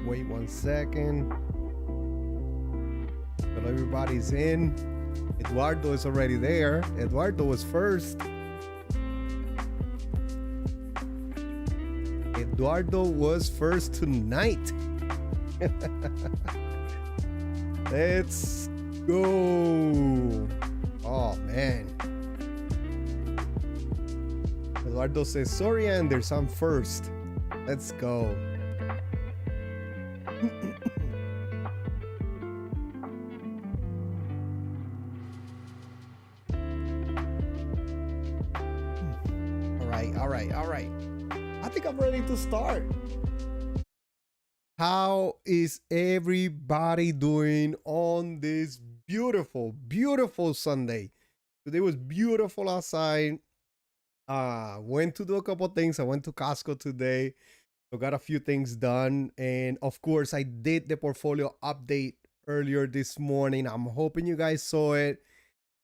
wait 1 second. Well, everybody's in. Eduardo is already there. Eduardo was first. Eduardo was first tonight. Let's go. Oh, man. Eduardo says, sorry, Anders, I'm first. Let's go. All right. I think I'm ready to start. How is everybody doing on this beautiful, beautiful Sunday? Today was beautiful outside. Went to do a couple things. I went to Costco today. So got a few things done. And of course, I did the portfolio update earlier this morning. I'm hoping you guys saw it.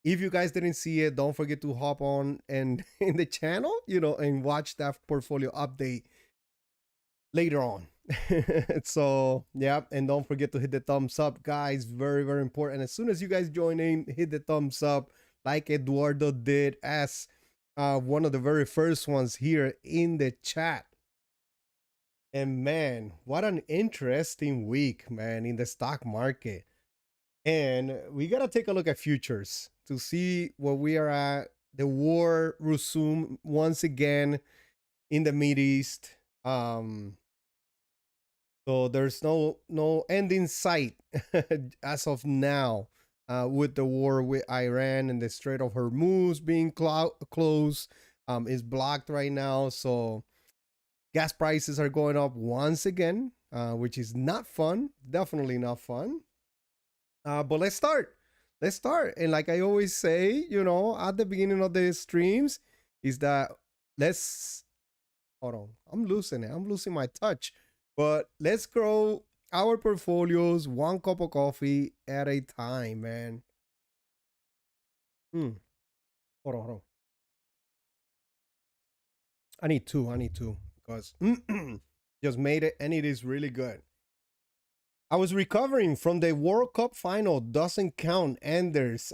If you guys didn't see it, don't forget to hop on and in the channel, and watch that portfolio update later on. So yeah, and don't forget to hit the thumbs up, guys. Very, very important. As soon as you guys join in, hit the thumbs up like Eduardo did as one of the very first ones here in the chat. And man, what an interesting week, man, in the stock market. And we got to take a look at futures to see where we are at. The war resumed once again in the Mideast. So there's no end in sight as of now with the war with Iran, and the Strait of Hormuz being closed is blocked right now. So gas prices are going up once again, which is not fun. Definitely not fun. But let's start. And like I always say, at the beginning of the streams, is that hold on. I'm losing my touch. But let's grow our portfolios one cup of coffee at a time, man. Hold on. I need two because just made it and it is really good. I was recovering from the World Cup final. Doesn't count, Anders.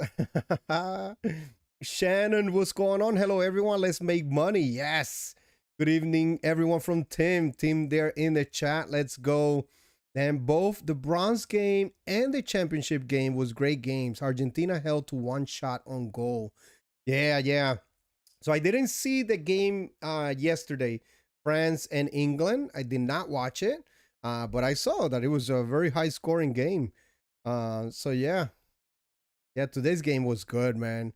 Shannon, what's going on? Hello, everyone. Let's make money. Yes. Good evening, everyone from Tim. Tim, there in the chat. Let's go. And both the bronze game and the championship game was great games. Argentina held to one shot on goal. Yeah. So I didn't see the game yesterday, France and England. I did not watch it. But I saw that it was a very high scoring game. So yeah, today's game was good, man.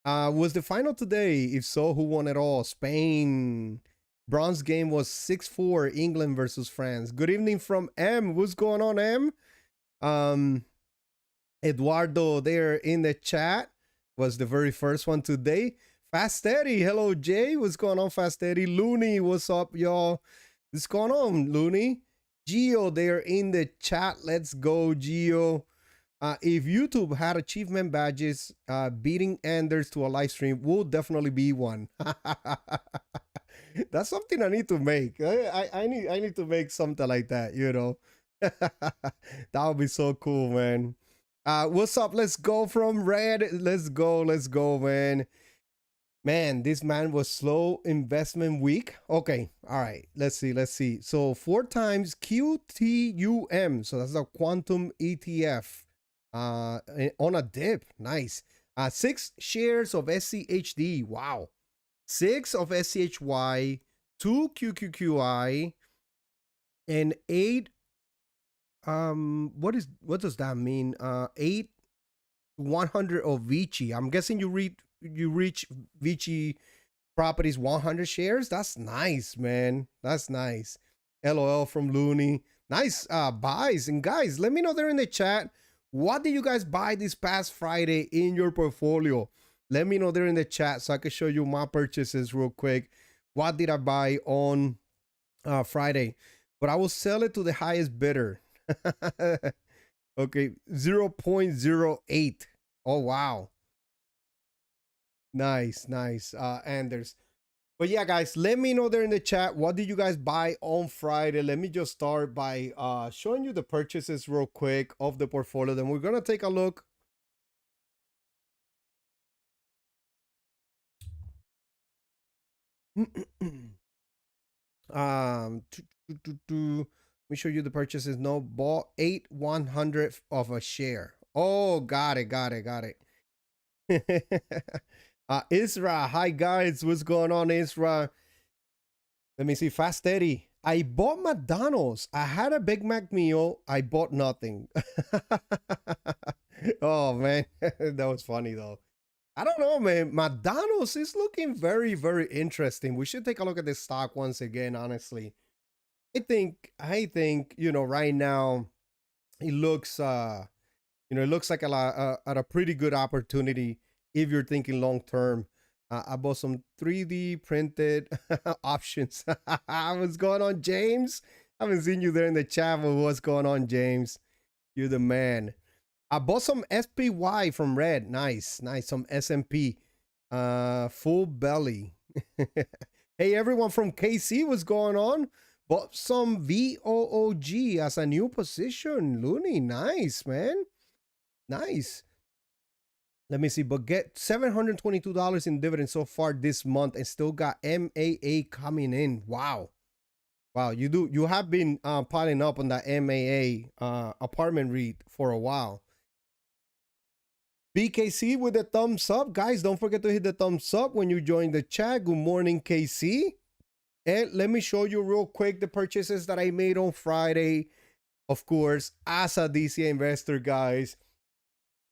Was the final today? If so, who won it all? Spain. Bronze game was 6-4, England versus France. Good evening from M. What's going on, M? Eduardo there in the chat was the very first one today. Fast Eddie. Hello, Jay. What's going on, Fast Eddie? Looney, what's up, y'all? What's going on, Looney? Gio there in the chat. Let's go, Gio. If YouTube had achievement badges, beating Anders to a live stream will definitely be one. That's something I need to make. I need to make something like that, That would be so cool, man. What's up? Let's go from Red. Let's go, man. Man, this man was slow investment week. Okay, all right. Let's see. So 4 times QTUM. So that's a quantum ETF on a dip. Nice. 6 shares of SCHD. Wow. 6 of SCHY, 2 QQQI, and 8. What does that mean? 8 100 of Vici. I'm guessing you reach Vici Properties 100 shares. That's nice, man. That's nice. LOL from Looney. Nice buys. And guys, let me know there in the chat, what did you guys buy this past Friday in your portfolio? Let me know there in the chat so I can show you my purchases real quick. What did I buy on Friday? But I will sell it to the highest bidder. Okay, 0.08. Oh, wow. Nice. Anders. But yeah, guys, let me know there in the chat. What did you guys buy on Friday? Let me just start by showing you the purchases real quick of the portfolio. Then we're going to take a look. Let me show you the purchases. No, bought 8/100 of a share. Oh, got it, got it, got it. Isra, hi guys, what's going on, Isra? Let me see, Fast Eddie. I bought McDonald's. I had a Big Mac meal. I bought nothing. Oh man, that was funny though. I don't know, man. McDonald's is looking very, very interesting. We should take a look at this stock once again, honestly. I think, right now it looks it looks like a lot at a pretty good opportunity if you're thinking long term. I bought some 3D printed options. What's going on, James? I haven't seen you there in the chat, but what's going on, James? You're the man. I bought some SPY from Red. Nice, nice. Some SMP. Full belly. Hey, everyone from KC, what's going on? Bought some VOOG as a new position. Looney, nice, man. Nice. Let me see, but get $722 in dividends so far this month and still got MAA coming in. Wow. Wow, you have been piling up on that MAA apartment REIT for a while. BKC with the thumbs up. Guys, don't forget to hit the thumbs up when you join the chat. Good morning, KC. And let me show you real quick the purchases that I made on Friday. Of course, as a DCA investor, guys.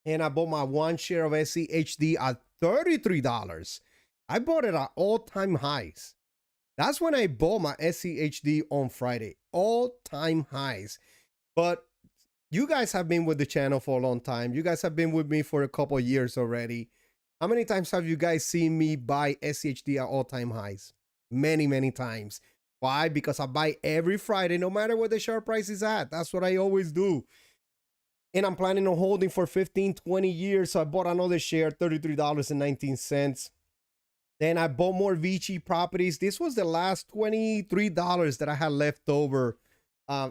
And I bought my one share of SCHD at $33. I bought it at all-time highs. That's when I bought my SCHD on Friday. All-time highs. But you guys have been with the channel for a long time. You guys have been with me for a couple of years already. How many times have you guys seen me buy SCHD at all-time highs? Many, many times. Why? Because I buy every Friday, no matter what the share price is at. That's what I always do. And I'm planning on holding for 15, 20 years. So I bought another share, $33.19. Then I bought more Vici properties. This was the last $23 that I had left over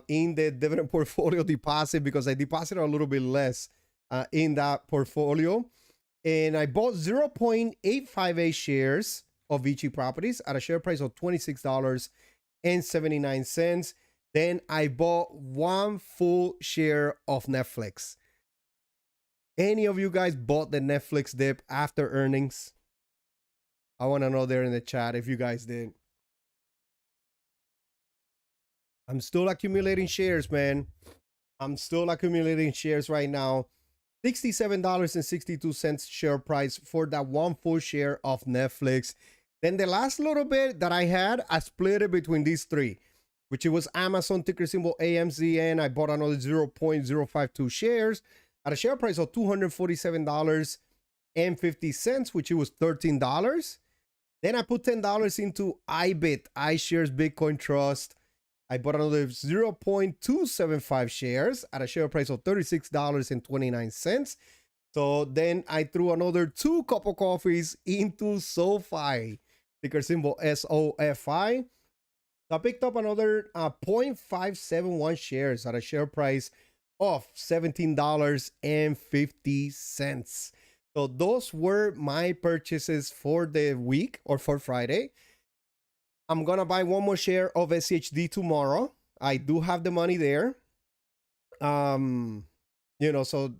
in the dividend portfolio deposit because I deposited a little bit less in that portfolio. And I bought 0.858 shares of Vici properties at a share price of $26.79. Then I bought one full share of Netflix. Any of you guys bought the Netflix dip after earnings? I want to know there in the chat if you guys did. I'm still accumulating shares, man. I'm still accumulating shares right now. $67.62 share price for that one full share of Netflix. Then the last little bit that I had, I split it between these three, which it was Amazon, ticker symbol AMZN. I bought another 0.052 shares at a share price of $247.50, which it was $13. Then I put $10 into iBit, iShares Bitcoin Trust. I bought another 0.275 shares at a share price of $36.29. So then I threw another 2 cup of coffees into SoFi, ticker symbol SOFI. So I picked up another 0.571 shares at a share price of $17.50. So those were my purchases for the week or for Friday. I'm going to buy one more share of SCHD tomorrow. I do have the money there. So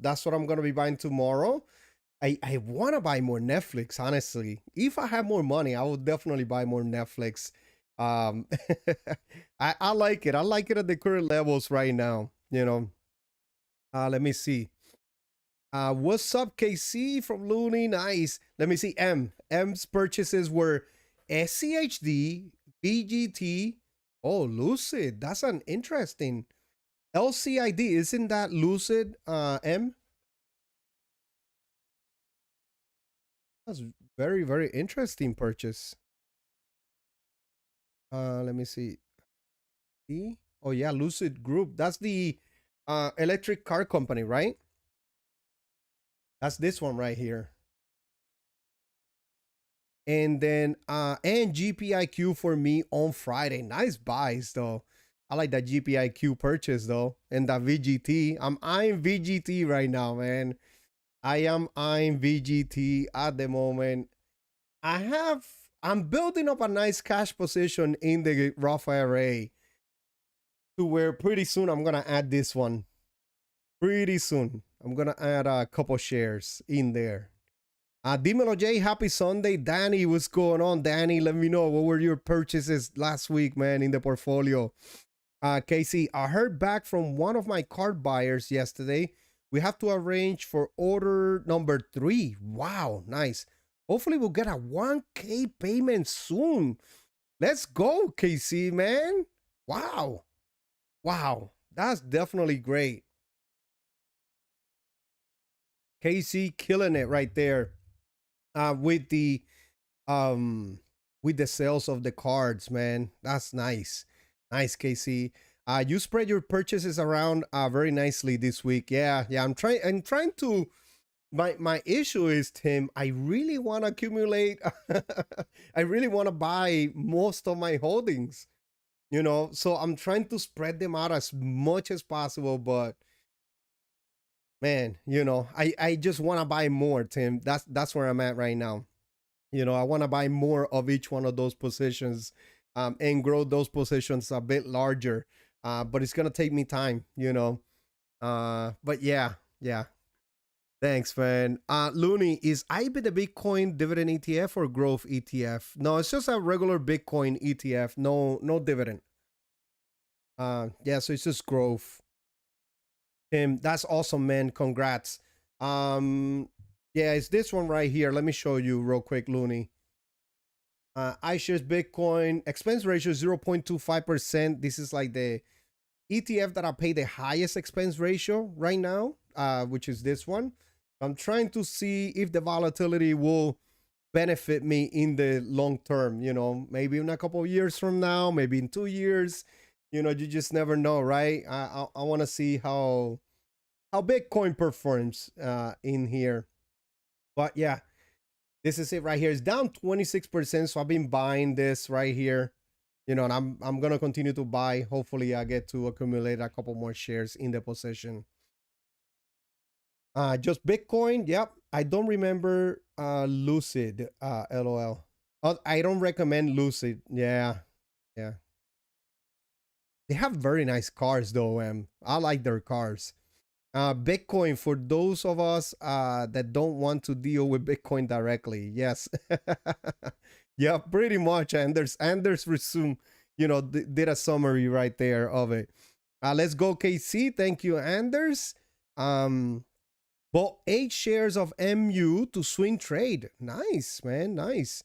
that's what I'm going to be buying tomorrow. I want to buy more Netflix, honestly. If I have more money, I would definitely buy more Netflix. I like it. I like it at the current levels right now, let me see. What's up, KC from Looney? Nice. Let me see. M's purchases were SCHD, BGT. Oh, Lucid. That's an interesting. LCID. Isn't that Lucid, M? That's very, very interesting purchase. Let me see. Oh, yeah, Lucid Group. That's the electric car company, right? That's this one right here. And then and GPIQ for me on Friday. Nice buys though. I like that GPIQ purchase though, and that VGT. I'm eyeing VGT right now, man. I am eyeing VGT at the moment. I'm building up a nice cash position in the Roth IRA to where pretty soon I'm gonna add this one. Pretty soon I'm gonna add a couple shares in there. Dímelo J, happy Sunday. Danny, what's going on? Danny, let me know what were your purchases last week, man, in the portfolio. Casey, I heard back from one of my card buyers yesterday. We have to arrange for order number 3. Wow, nice. Hopefully we'll get a 1K payment soon. Let's go, KC, man. Wow. Wow. That's definitely great. KC killing it right there. With the sales of the cards, man. That's nice. Nice, KC. You spread your purchases around very nicely this week. Yeah, yeah. I'm trying to my issue is, Tim, I really want to accumulate. I really want to buy most of my holdings, so I'm trying to spread them out as much as possible, but man, I just want to buy more, Tim. That's where I'm at right now. I want to buy more of each one of those positions, and grow those positions a bit larger, but it's gonna take me time, but yeah, yeah. Thanks, man. Looney, is IB the Bitcoin dividend ETF or growth ETF? No, it's just a regular Bitcoin ETF. No, no dividend. Yeah, so it's just growth. Tim, that's awesome, man. Congrats. Yeah, it's this one right here. Let me show you real quick, Looney. iShares Bitcoin expense ratio 0.25%. This is like the ETF that I pay the highest expense ratio right now, which is this one. I'm trying to see if the volatility will benefit me in the long term, maybe in a couple of years from now, maybe in 2 years. You just never know, right? I want to see how Bitcoin performs in here. But yeah, this is it right here. It's down 26%, so I've been buying this right here. And I'm gonna continue to buy. Hopefully, I get to accumulate a couple more shares in the position. Just Bitcoin. Yep. I don't remember Lucid. LOL. I don't recommend Lucid. Yeah. Yeah. They have very nice cars though. I like their cars. Bitcoin, for those of us that don't want to deal with Bitcoin directly. Yes. Yeah, pretty much. Anders resume, did a summary right there of it. Let's go, KC. Thank you, Anders. Bought 8 shares of MU to swing trade. Nice, man. Nice.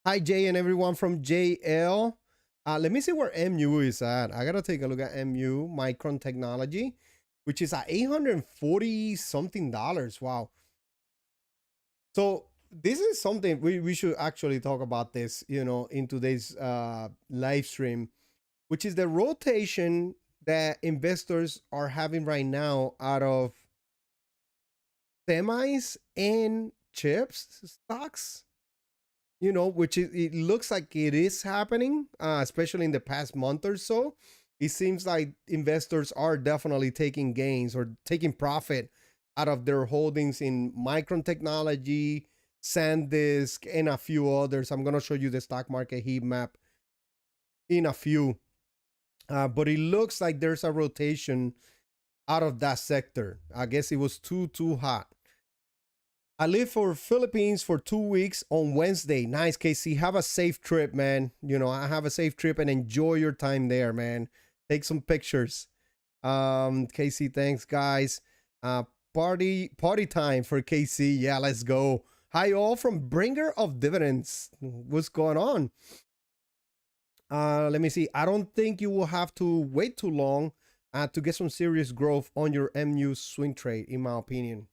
Hi, Jay and everyone from JL. Let me see where MU is at. I got to take a look at MU, Micron Technology, which is at $840 something dollars. Wow. So this is something we should actually talk about this, in today's live stream, which is the rotation that investors are having right now out of semis and chips stocks, which it looks like it is happening, especially in the past month or so. It seems like investors are definitely taking gains or taking profit out of their holdings in Micron Technology, SanDisk, and a few others. I'm going to show you the stock market heat map in a few. But it looks like there's a rotation out of that sector. I guess it was too hot. I live for Philippines for 2 weeks on Wednesday. Nice, Casey. Have a safe trip, man. I have a safe trip and enjoy your time there, man. Take some pictures. Casey, thanks, guys. Party time for KC. Yeah, let's go. Hi, all from Bringer of Dividends. What's going on? Let me see. I don't think you will have to wait too long to get some serious growth on your MU swing trade, in my opinion.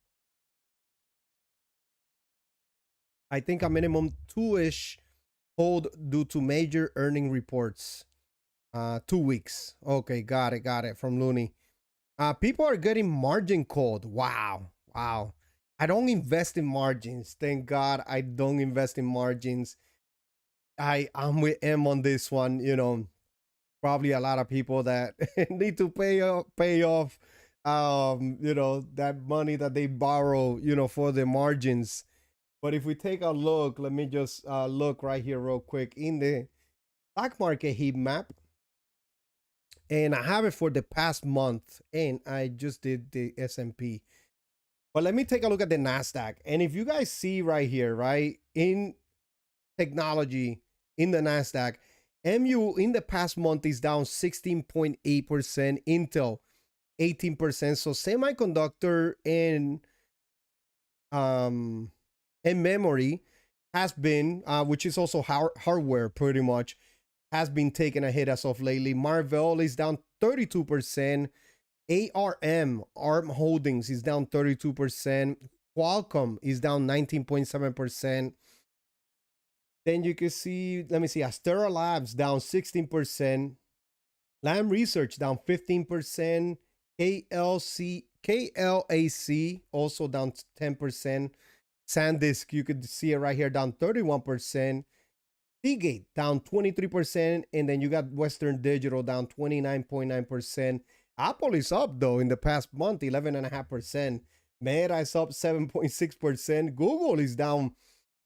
I think a minimum 2-ish hold due to major earning reports. 2 weeks. Okay, got it. From Looney. People are getting margin called. Wow. I don't invest in margins. Thank God I don't invest in margins. I'm with M on this one. Probably a lot of people that need to pay off that money that they borrow for the margins. But if we take a look, let me just look right here real quick in the stock market heat map, and I have it for the past month, and I just did the S&P. But let me take a look at the Nasdaq. And if you guys see right here, right, in technology in the Nasdaq, MU in the past month is down 16.8%, Intel 18%. So semiconductor and memory has been, which is also hardware pretty much, has been taking a hit as of lately. Marvell is down 32%. ARM Holdings is down 32%. Qualcomm is down 19.7%. Then you can see, let me see, Astera Labs down 16%. Lam Research down 15%. KLAC also down 10%. SanDisk, you could see it right here, down 31%. Seagate down 23%. And then you got Western Digital down 29.9%. Apple is up though in the past month, 11.5%. Meta is up 7.6%. Google is down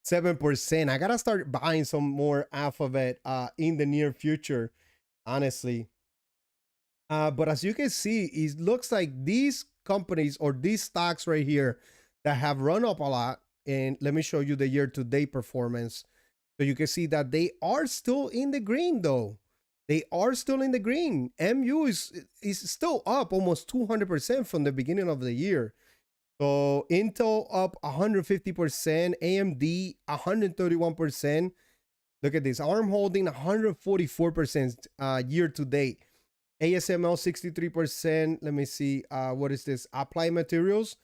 7%. I gotta start buying some more Alphabet in the near future, honestly. But as you can see, it looks like these companies or these stocks right here that have run up a lot. And let me show you the year-to-date performance. So you can see that they are still in the green though. They are still in the green. MU is still up almost 200% from the beginning of the year. So Intel up 150%, AMD 131%. Look at this. ARM holding 144% year to date. ASML 63%. Let me see. What is this? Applied Materials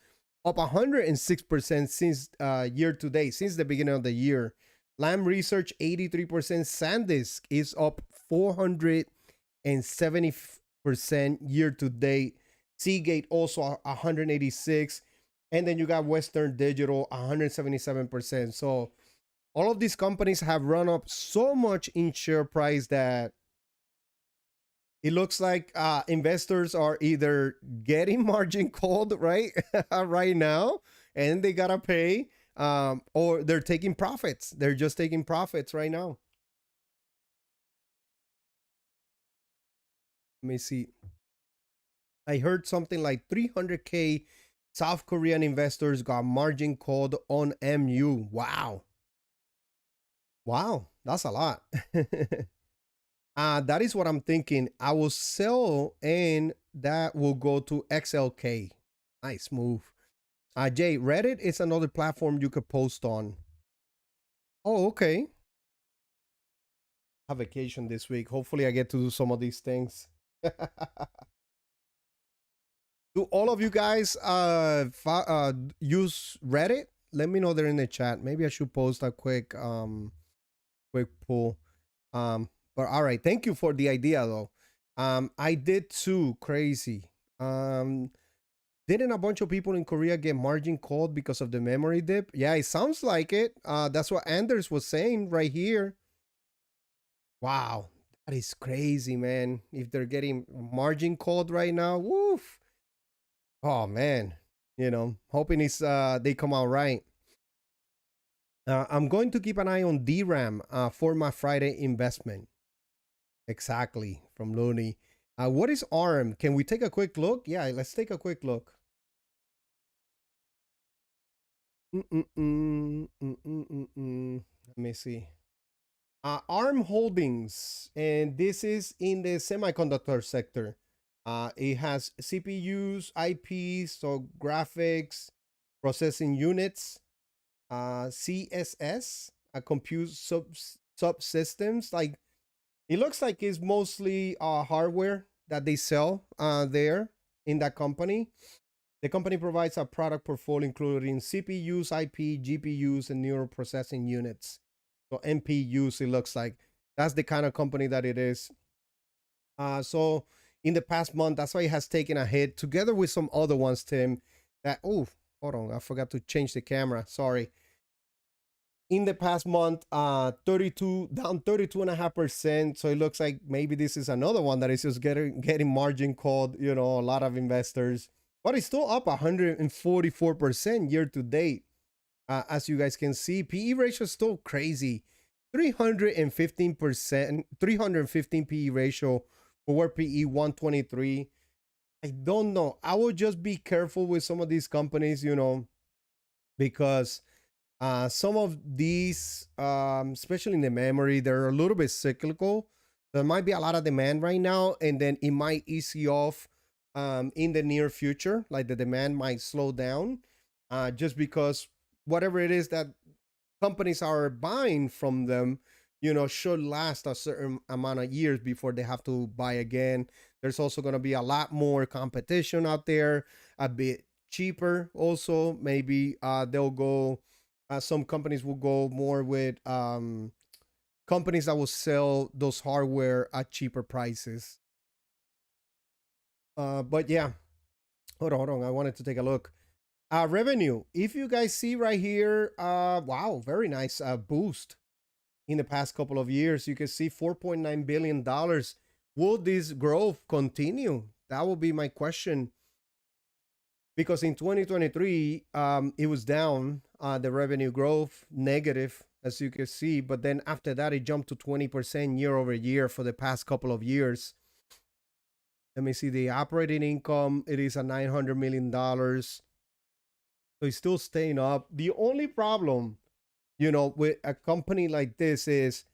up 106% since year to date, since the beginning of the year. Lam Research 83%. SanDisk is up 470% year to date. Seagate also 186. And then you got Western Digital 177%. So all of these companies have run up so much in share price that it looks like investors are either getting margin called right right now, and they gotta pay, or they're taking profits. They're just taking profits right now. Let me see. I heard something like 300K South Korean investors got margin called on MU. Wow. Wow, that's a lot. That is what I'm thinking. I will sell and that will go to XLK. Nice move. Jay, Reddit is another platform you could post on. Oh, okay. Have vacation this week. Hopefully I get to do some of these things. Do all of you guys use Reddit? Let me know there in the chat. Maybe I should post a quick poll. But all right, thank you for the idea though. I did too. Crazy. Didn't a bunch of people in Korea get margin called because of the memory dip? Yeah, it sounds like it. That's what Anders was saying right here. Wow, that is crazy, man. If they're getting margin called right now, woof. Oh man, hoping it's they come out right. I'm going to keep an eye on DRAM for my Friday investment. Exactly, from Looney. What is ARM? Can we take a quick look? Yeah, let's take a quick look. Let me see. ARM Holdings, and this is in the semiconductor sector. It has CPUs, IPs, so graphics, processing units, CSS, compute subsystems. Like it looks like it's mostly hardware that they sell there in that company. The company provides a product portfolio including CPUs, IP, GPUs, and neural processing units. So NPUs, it looks like. That's the kind of company that it is. So in the past month, that's why it has taken a hit together with some other ones, Tim, that, hold on, I forgot to change the camera. Sorry. In the past month, 32 down 32.5%. So it looks like maybe this is another one that is just getting margin called, you know, a lot of investors, but it's still up 144% year to date. As you guys can see, PE ratio is still crazy. 315%, 315 PE ratio for PE 123. I don't know. I would just be careful with some of these companies, you know, because some of these, especially in the memory, they're a little bit cyclical. There might be a lot of demand right now, and then it might ease off in the near future. Like the demand might slow down just because whatever it is that companies are buying from them, you know, should last a certain amount of years before they have to buy again. There's also going to be a lot more competition out there, a bit cheaper. Also, maybe they'll go. Some companies will go more with companies that will sell those hardware at cheaper prices. But yeah, hold on. I wanted to take a look. Revenue. If you guys see right here, wow, very nice boost in the past couple of years. You can see $4.9 billion. Will this growth continue? That will be my question. Because in 2023, it was down, the revenue growth negative, as you can see. But then after that, it jumped to 20% year over year for the past couple of years. Let me see the operating income. It is a $900 million. So it's still staying up. The only problem, you know, with a company like this is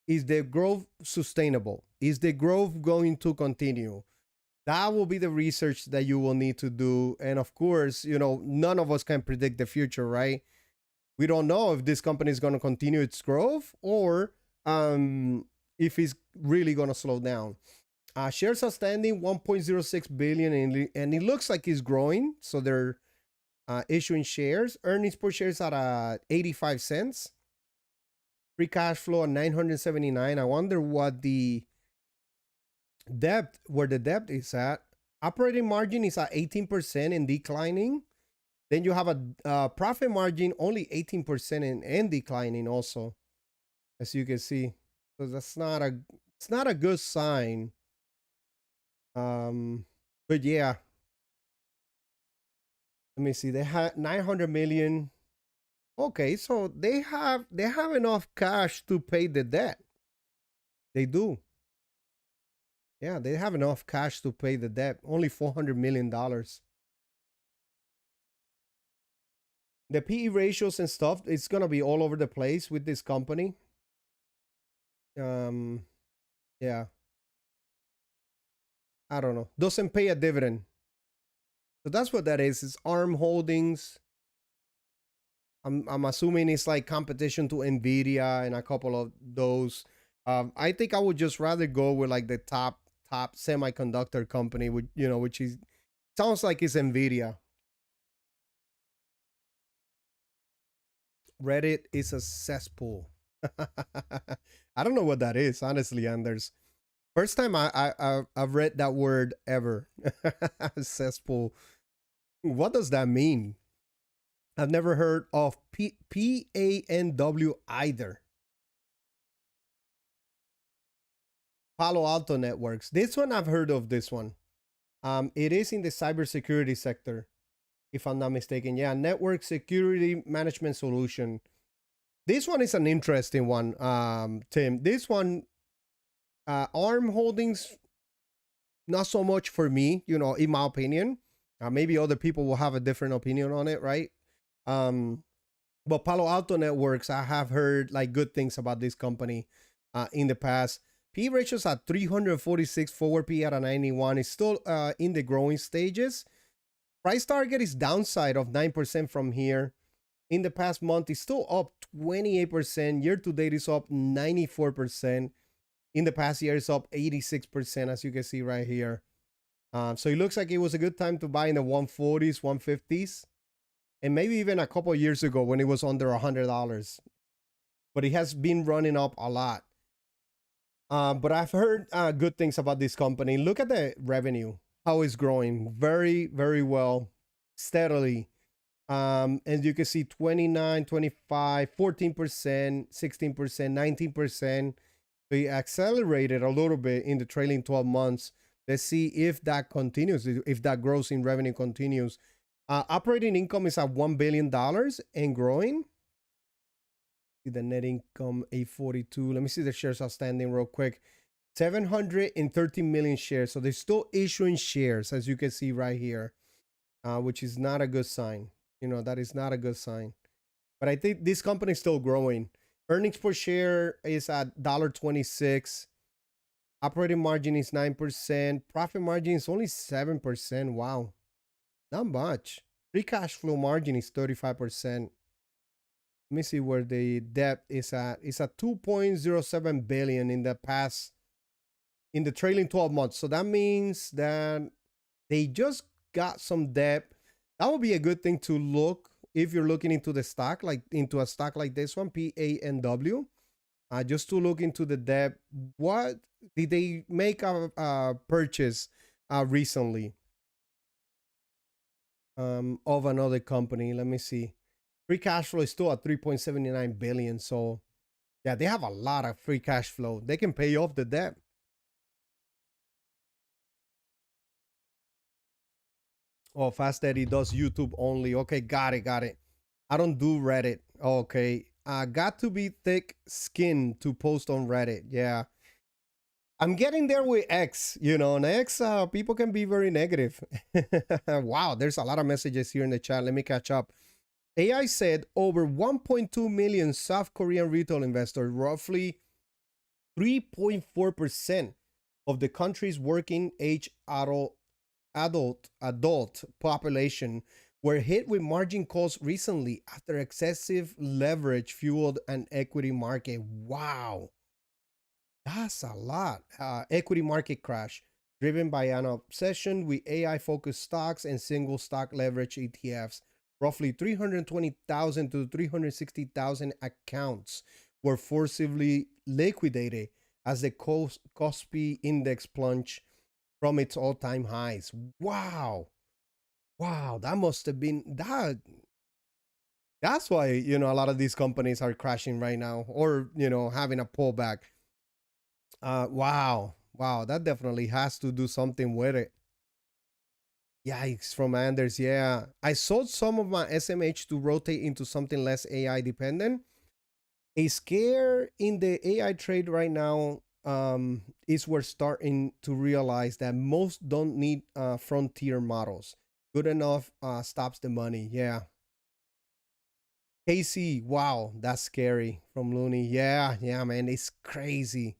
the growth sustainable? Is the growth going to continue? That will be the research that you will need to do. And of course, you know, none of us can predict the future, right? We don't know if this company is going to continue its growth or if it's really going to slow down. Shares outstanding 1.06 billion, and it looks like it's growing. So they're issuing shares. Earnings per share is at 85 cents. Free cash flow at 979. I wonder what the debt, where the debt is at. Operating margin is at 18% and declining. Then you have a profit margin only 18% and declining also, as you can see. So that's not a, it's not a good sign. But yeah, let me see. They had 900 million. Okay, so they have enough cash to pay the debt. They do. Yeah, they have enough cash to pay the debt. Only $400 million. The PE ratios and stuff, it's gonna be all over the place with this company. Yeah. I don't know. Doesn't pay a dividend. So that's what that is. It's ARM Holdings. I'm assuming it's like competition to Nvidia and a couple of those. I think I would just rather go with like the top semiconductor company, with, you know, which is sounds like it's Nvidia. Reddit is a cesspool. I don't know what that is, honestly, Anders. First time I've read that word ever. Cesspool. What does that mean? I've never heard of PANW either. Palo Alto Networks. This one I've heard of. This one. It is in the cybersecurity sector, if I'm not mistaken. Yeah, network security management solution. This one is an interesting one, Tim. This one, ARM Holdings, not so much for me, you know, in my opinion. Maybe other people will have a different opinion on it, right? But Palo Alto Networks, I have heard like good things about this company in the past. P ratios at 346, forward P at a 91. It's still in the growing stages. Price target is downside of 9% from here. In the past month, it's still up 28%. Year to date is up 94%. In the past year, it's up 86%, as you can see right here. So it looks like it was a good time to buy in the 140s, 150s, and maybe even a couple of years ago when it was under $100. But it has been running up a lot. But I've heard good things about this company. Look at the revenue, how it's growing very, very well, steadily. And you can see 29, 25, 14%, 16%, 19%. They accelerated a little bit in the trailing 12 months. Let's see if that continues, if that growth in revenue continues. Operating income is at $1 billion and growing. See the net income, 842. Let me see the shares outstanding real quick. 730 million shares. So they're still issuing shares, as you can see right here, which is not a good sign. That is not a good sign. But I think this company is still growing. Earnings per share is at $1.26. Operating margin is 9%. Profit margin is only 7%. Wow. Not much. Free cash flow margin is 35%. Let me see where the debt is at. It's at 2.07 billion in the trailing 12 months. So that means that they just got some debt. That would be a good thing to look if you're looking into the stock, like into a stock like this one, PANW. Just to look into the debt. What did they make a purchase recently of another company? Let me see. Free cash flow is still at 3.79 billion. So yeah, they have a lot of free cash flow. They can pay off the debt. Oh, Fast Eddie does YouTube only. Okay, got it, got it. I don't do Reddit. Okay. Got to be thick skin to post on Reddit. Yeah. I'm getting there with X, and X, people can be very negative. Wow, there's a lot of messages here in the chat. Let me catch up. AI said over 1.2 million South Korean retail investors, roughly 3.4% of the country's working age adult population, were hit with margin calls recently after excessive leverage fueled an equity market. Wow. That's a lot. Equity market crash driven by an obsession with AI focused stocks and single stock leverage ETFs. Roughly 320,000 to 360,000 accounts were forcibly liquidated as the Kospi index plunged from its all time highs. Wow. Wow. That must have been that. That's why, a lot of these companies are crashing right now or, having a pullback. Wow. Wow. That definitely has to do something with it. Yikes, from Anders. Yeah. I sold some of my SMH to rotate into something less AI dependent. A scare in the AI trade right now is we're starting to realize that most don't need frontier models. Good enough stops the money. Yeah. Casey, wow, that's scary from Looney. Yeah, yeah, man, it's crazy.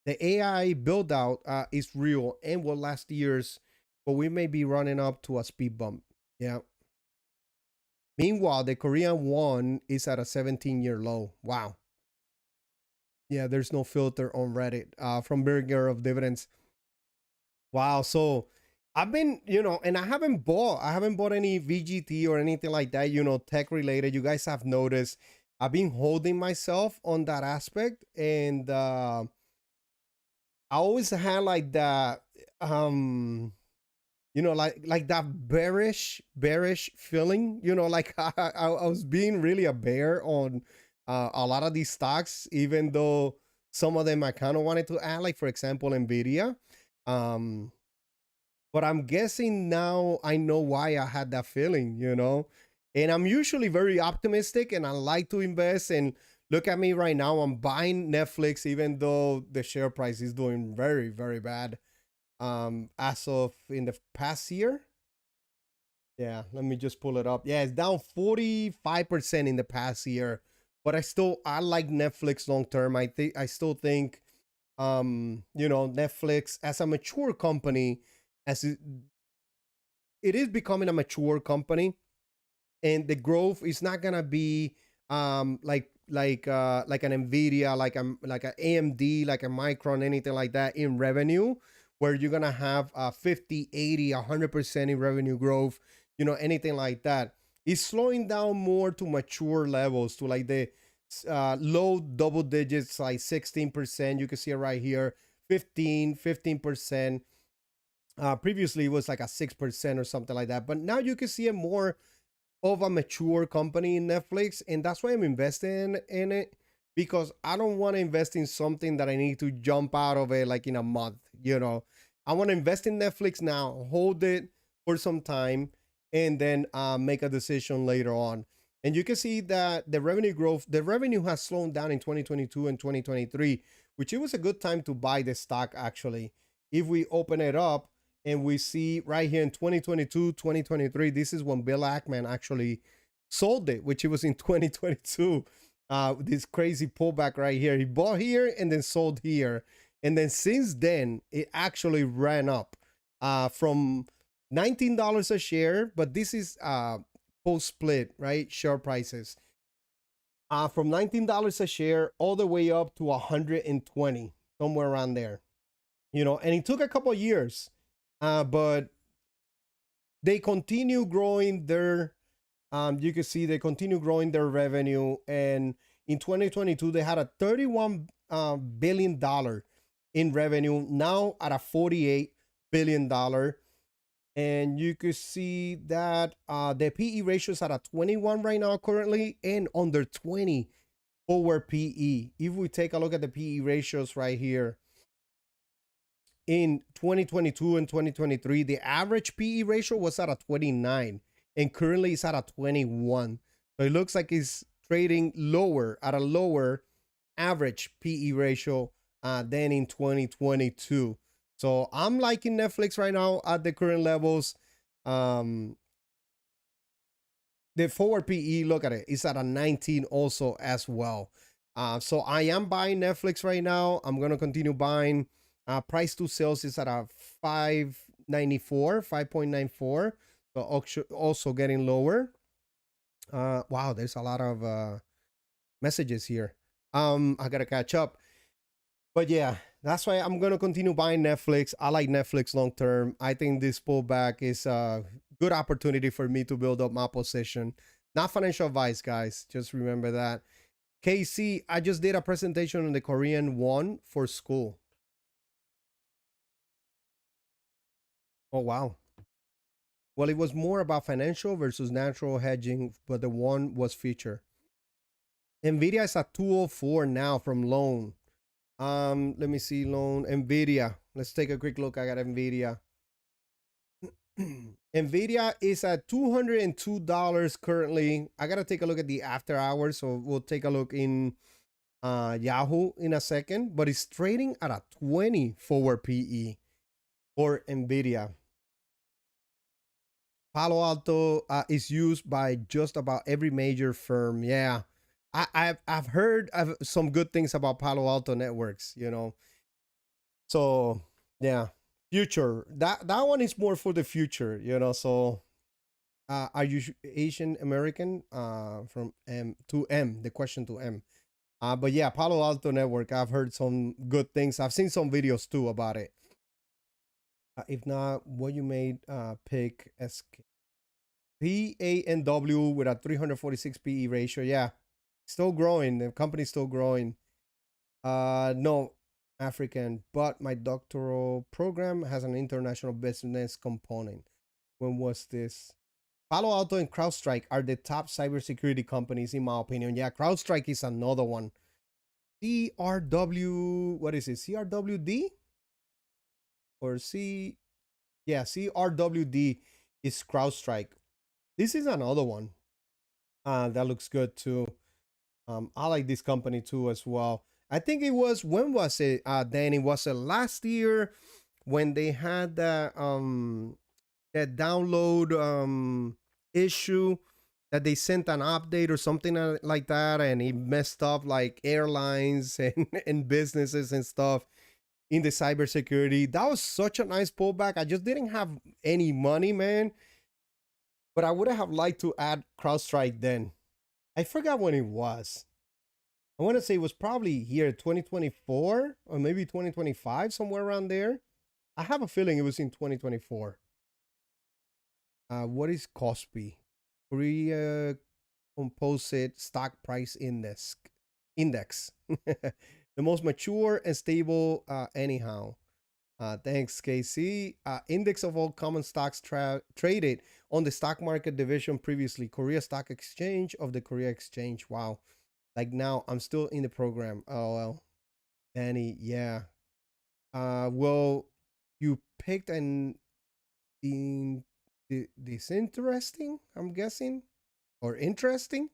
The AI build out is real and will last years, but we may be running up to a speed bump. Yeah. Meanwhile, the Korean won is at a 17-year low. Wow. Yeah, there's no filter on Reddit from Burger of Dividends. Wow. So I've been, and I haven't bought any VGT or anything like that, tech related. You guys have noticed I've been holding myself on that aspect. And I always had like that, like that bearish feeling, like I was being really a bear on a lot of these stocks, even though some of them I kind of wanted to add, like for example, Nvidia. But I'm guessing now I know why I had that feeling, and I'm usually very optimistic and I like to invest. And look at me right now, I'm buying Netflix, even though the share price is doing very, very bad. As of in the past year. Yeah, let me just pull it up. Yeah, it's down 45% in the past year. But I like Netflix long term. I still think Netflix as a mature company, as it is becoming a mature company, and the growth is not gonna be like an Nvidia, like an AMD, like a Micron, anything like that in revenue, where you're gonna have 50, 80, 100% in revenue growth, anything like that. It's slowing down more to mature levels, to like the low double digits, like 16%. You can see it right here, 15%. Previously it was like a 6% or something like that, but now you can see it more of a mature company in Netflix, and that's why I'm investing in it, because I don't want to invest in something that I need to jump out of it like in a month. I want to invest in Netflix now, hold it for some time, and then make a decision later on. And you can see that the revenue has slowed down in 2022 and 2023, which it was a good time to buy the stock actually. If we open it up, and we see right here in 2022, 2023, this is when Bill Ackman actually sold it, which it was in 2022. This crazy pullback right here. He bought here and then sold here. And then since then, it actually ran up from $19 a share, but this is post split, right? Share prices. From $19 a share all the way up to 120, somewhere around there. And it took a couple of years, but they continue growing their you can see they continue growing their revenue, and in 2022 they had a 31 billion dollar in revenue, now at a 48 billion dollar. And you can see that the PE ratio is at a 21 right now currently, and under 20 forward PE. If we take a look at the PE ratios right here, in 2022 and 2023, the average PE ratio was at a 29, and currently it's at a 21. So it looks like it's trading lower, at a lower average PE ratio than in 2022. So I'm liking Netflix right now at the current levels. Um, the forward PE, look at it, it's at a 19 also as well. So I am buying Netflix right now. I'm gonna continue buying. Price to sales is at a 594, 5.94. So also getting lower. Wow, there's a lot of messages here. I gotta catch up. But yeah, that's why I'm gonna continue buying Netflix. I like Netflix long term. I think this pullback is a good opportunity for me to build up my position. Not financial advice, guys. Just remember that. KC, I just did a presentation on the Korean won for school. Oh wow. Well, it was more about financial versus natural hedging, but the one was future. Nvidia is at 204 now from loan. Let me see loan. Nvidia. Let's take a quick look. I got Nvidia. Nvidia is at $202 currently. I gotta take a look at the after hours, so we'll take a look in Yahoo in a second. But it's trading at a 20 forward PE for Nvidia. Palo Alto is used by just about every major firm. Yeah, I've heard some good things about Palo Alto Networks. So yeah, future, that one is more for the future. So are you Asian American? From M to M. The question to M. But yeah, Palo Alto Network. I've heard some good things. I've seen some videos too about it. If not, what you made pick SK. PANW with a 346 PE ratio. Yeah, still growing. The company's still growing. No, African, but my doctoral program has an international business component. When was this? Palo Alto and CrowdStrike are the top cybersecurity companies, in my opinion. Yeah, CrowdStrike is another one. CRW, what is it? CRWD? Or C? Yeah, CRWD is CrowdStrike. This is another one that looks good too. I like this company too as well. I think it was, when was it? Danny, was it last year when they had that download issue, that they sent an update or something like that, and it messed up like airlines and businesses and stuff in the cybersecurity. That was such a nice pullback. I just didn't have any money, man. But I would have liked to add CrowdStrike then. I forgot when it was. I want to say it was probably here 2024 or maybe 2025, somewhere around there. I have a feeling it was in 2024. What is COSPI? Korea Composite Stock Price Index. The most mature and stable anyhow. Thanks, KC. Index of all common stocks traded on the stock market division previously. Korea Stock Exchange of the Korea Exchange. Wow. Like now, I'm still in the program. Oh, well. Danny, yeah. Well, you picked in this interesting, I'm guessing, or interesting.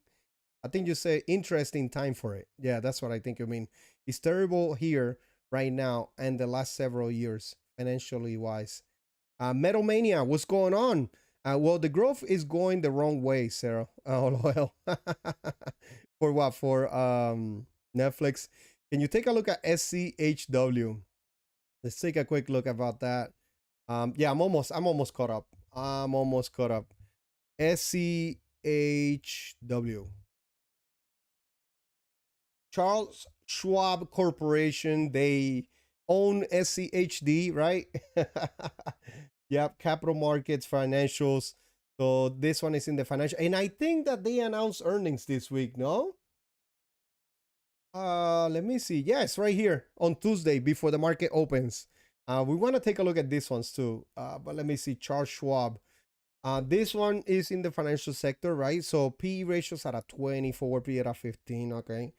I think you say interesting time for it. Yeah, that's what I think you mean. It's terrible here right now and the last several years, financially wise. Metal Mania, what's going on? Well, the growth is going the wrong way, Sarah. Oh, well. For what? For Netflix. Can you take a look at SCHW? Let's take a quick look about that. Yeah, I'm almost caught up. I'm almost caught up. SCHW. Charles Schwab Corporation. They own SCHD, right? Yep, capital markets, financials. So this one is in the financial, and I think that they announced earnings this week. No, let me see. Yes, right here on Tuesday before the market opens. We want to take a look at these ones too. But let me see. Charles Schwab. This one is in the financial sector, right? So PE ratios are at 24, PE at 15. Okay.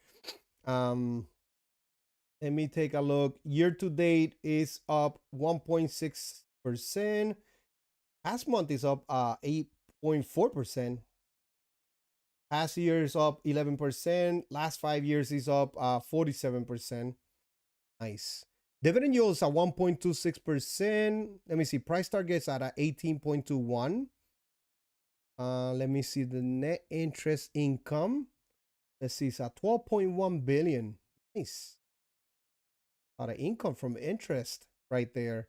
Um, Let me take a look. Year to date is up 1.6%. Past month is up 8.4%. Past year is up 11%. Last 5 years is up 47%. Nice. Dividend yields at 1.26%. Let me see. Price targets at 18.21. Let me see the net interest income. Let's see. It's at 12.1 billion. Nice. A lot of income from interest right there.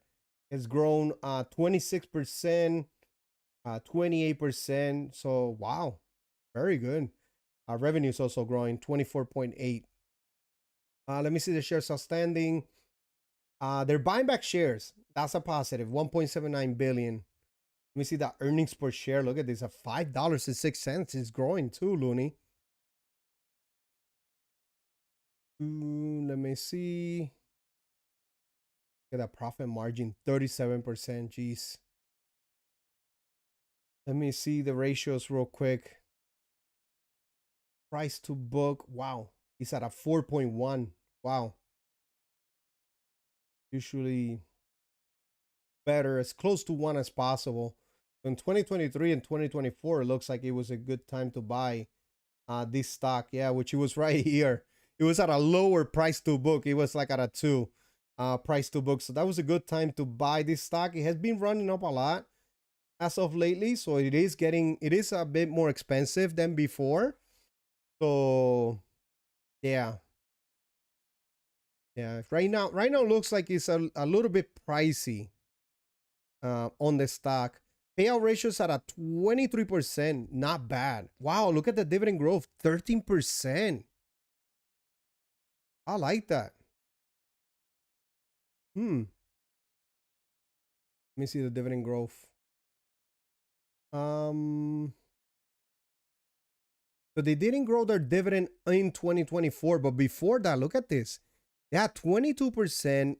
It's grown 26%, 28%. So wow, very good. Revenue is also growing 24.8. Let me see the shares outstanding. They're buying back shares. That's a positive. 1.79 billion. Let me see the earnings per share. Look at this, at $5.06. It's growing too, Looney. Let me see. Look at that profit margin, 37%. Jeez. Let me see the ratios real quick. Price to book. Wow. It's at a 4.1. Wow. Usually better, as close to one as possible. In 2023 and 2024, it looks like it was a good time to buy this stock. Yeah, which it was right here. It was at a lower price to book. It was like at a 2 price to book. So that was a good time to buy this stock. It has been running up a lot as of lately. So it is a bit more expensive than before. So yeah. Yeah, right now looks like it's a little bit pricey on the stock. Payout ratios at a 23%, not bad. Wow, look at the dividend growth, 13%. I like that. Let me see the dividend growth. So they didn't grow their dividend in 2024, but before that, look at this. They had 22%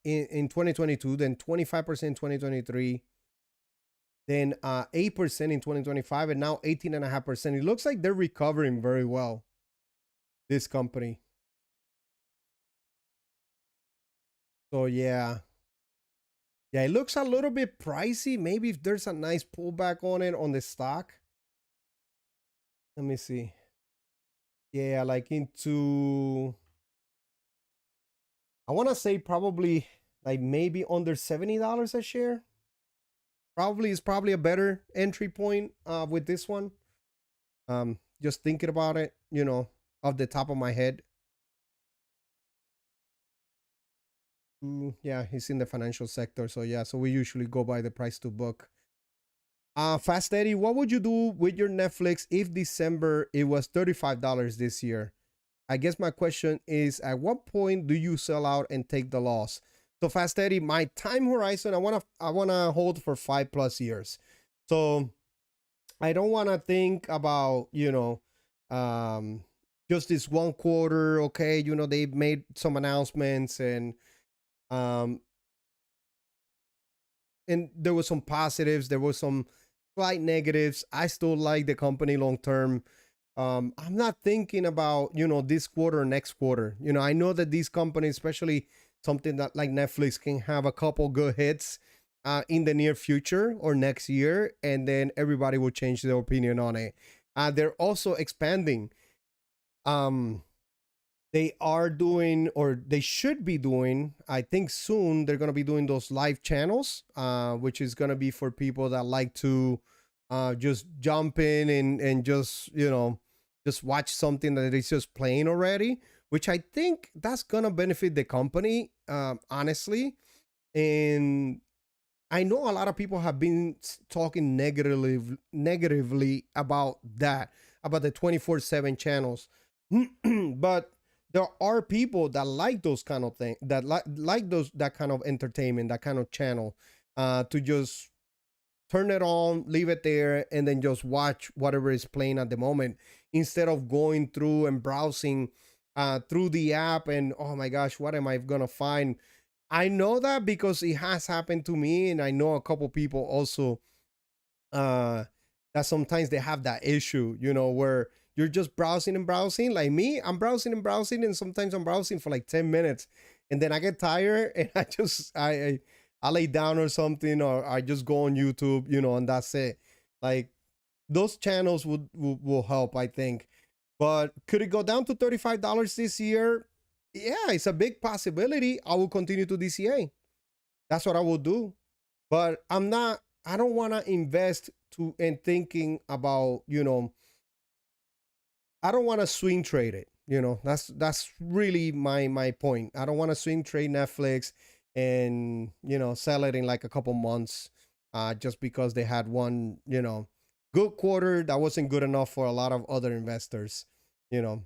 in 2022, then 25% in 2023, then 8% in 2025, and now 18.5%. It looks like they're recovering very well, this company. So yeah. Yeah, it looks a little bit pricey. Maybe if there's a nice pullback on it on the stock. Let me see. Yeah, like into, I want to say probably like maybe under $70 a share. Probably is probably a better entry point with this one. Just thinking about it, off the top of my head. Yeah, he's in the financial sector. So yeah, so we usually go by the price to book. Fast Eddie, what would you do with your Netflix if December it was $35 this year? I guess my question is, at what point do you sell out and take the loss? So Fast Eddie, my time horizon, I wanna hold for 5+ years. So I don't wanna think about, just this one quarter. Okay, they made some announcements and and there was some positives, there was some slight negatives. I still like the company long term. I'm not thinking about, this quarter or next quarter. I know that these companies, especially something that like Netflix, can have a couple good hits in the near future or next year, and then everybody will change their opinion on it. They're also expanding. Um, they are doing, or they should be doing, I think soon they're going to be doing those live channels, which is going to be for people that like to just jump in and just, just watch something that is just playing already, which I think that's going to benefit the company, honestly. And I know a lot of people have been talking negatively about that, about the 24/7 channels. But there are people that like those kind of things, that like those, that kind of entertainment, that kind of channel, to just turn it on, leave it there, and then just watch whatever is playing at the moment, instead of going through and browsing through the app and, oh my gosh, what am I gonna find? I know that because it has happened to me, and I know a couple people also, uh that sometimes they have that issue, where you're just browsing and browsing. Like me, I'm browsing and browsing, and sometimes I'm browsing for like 10 minutes, and then I get tired and I lay down or something, or I just go on YouTube, and that's it. Like, those channels will help, I think. But could it go down to $35 this year? Yeah, it's a big possibility. I will continue to DCA. That's what I will do. But I don't want to invest to in thinking about, I don't want to swing trade it. That's really my point. I don't want to swing trade Netflix and, sell it in like a couple months, just because they had one, good quarter that wasn't good enough for a lot of other investors, you know.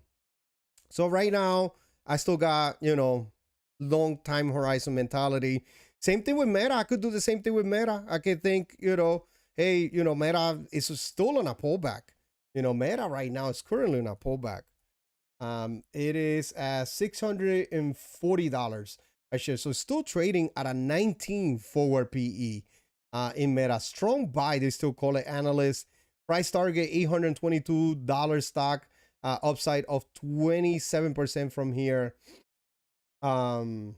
So right now, I still got, long time horizon mentality. Same thing with Meta. I could do the same thing with Meta. I could think, hey, Meta is still on a pullback. Meta right now is currently on a pullback. It is at $640 a share. So still trading at a 19 forward PE in Meta. Strong buy, they still call it, analysts. Price target $822 stock, upside of 27% from here. And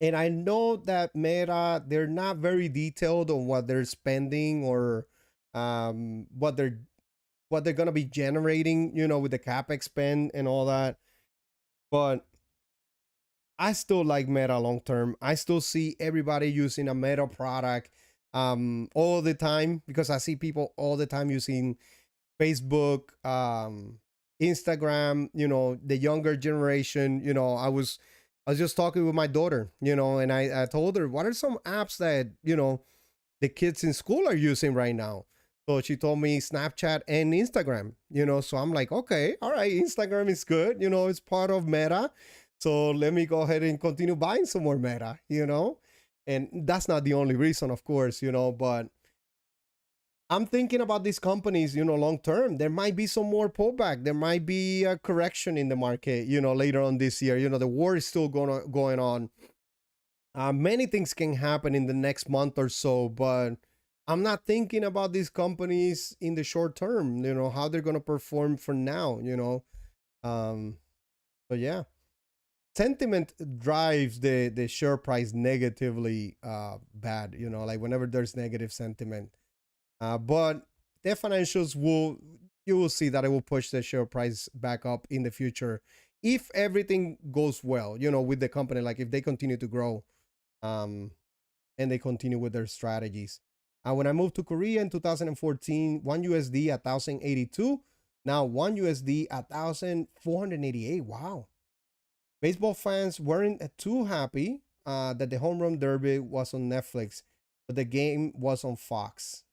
I know that Meta, they're not very detailed on what they're spending, or what they're gonna be generating, with the capex spend and all that. But I still like Meta long term. I still see everybody using a Meta product all the time, because I see people all the time using Facebook, Instagram, the younger generation. I was just talking with my daughter, and I told her, what are some apps that, the kids in school are using right now? So she told me Snapchat and Instagram, so I'm like, okay, all right, Instagram is good, it's part of Meta. So let me go ahead and continue buying some more Meta, and that's not the only reason, of course, but I'm thinking about these companies, long term. There might be some more pullback. There might be a correction in the market, later on this year. The war is still going on. Many things can happen in the next month or so, but I'm not thinking about these companies in the short term, how they're going to perform for now. Um, but yeah, sentiment drives the share price negatively, bad, like whenever there's negative sentiment. But their financials you will see that it will push the share price back up in the future if everything goes well, with the company, like if they continue to grow, um, and they continue with their strategies. When I moved to Korea in 2014, one USD at 1,082. Now one USD at 1,488. Wow. Baseball fans weren't too happy that the home run derby was on Netflix, but the game was on Fox.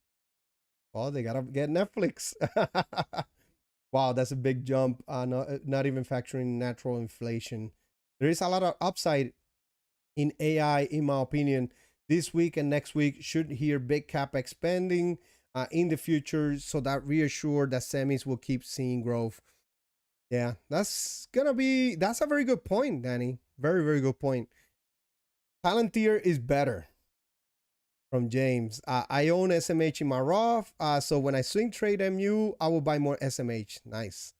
Well, they gotta get Netflix. Wow, that's a big jump. Not even factoring natural inflation. There is a lot of upside in AI, in my opinion. This week and next week should hear big capex spending in the future, so that reassure that semis will keep seeing growth. Yeah, that's a very good point, Danny. Very, very good point. Palantir is better. from James. I own SMH in my Roth, so when I swing trade MU, I will buy more SMH. Nice.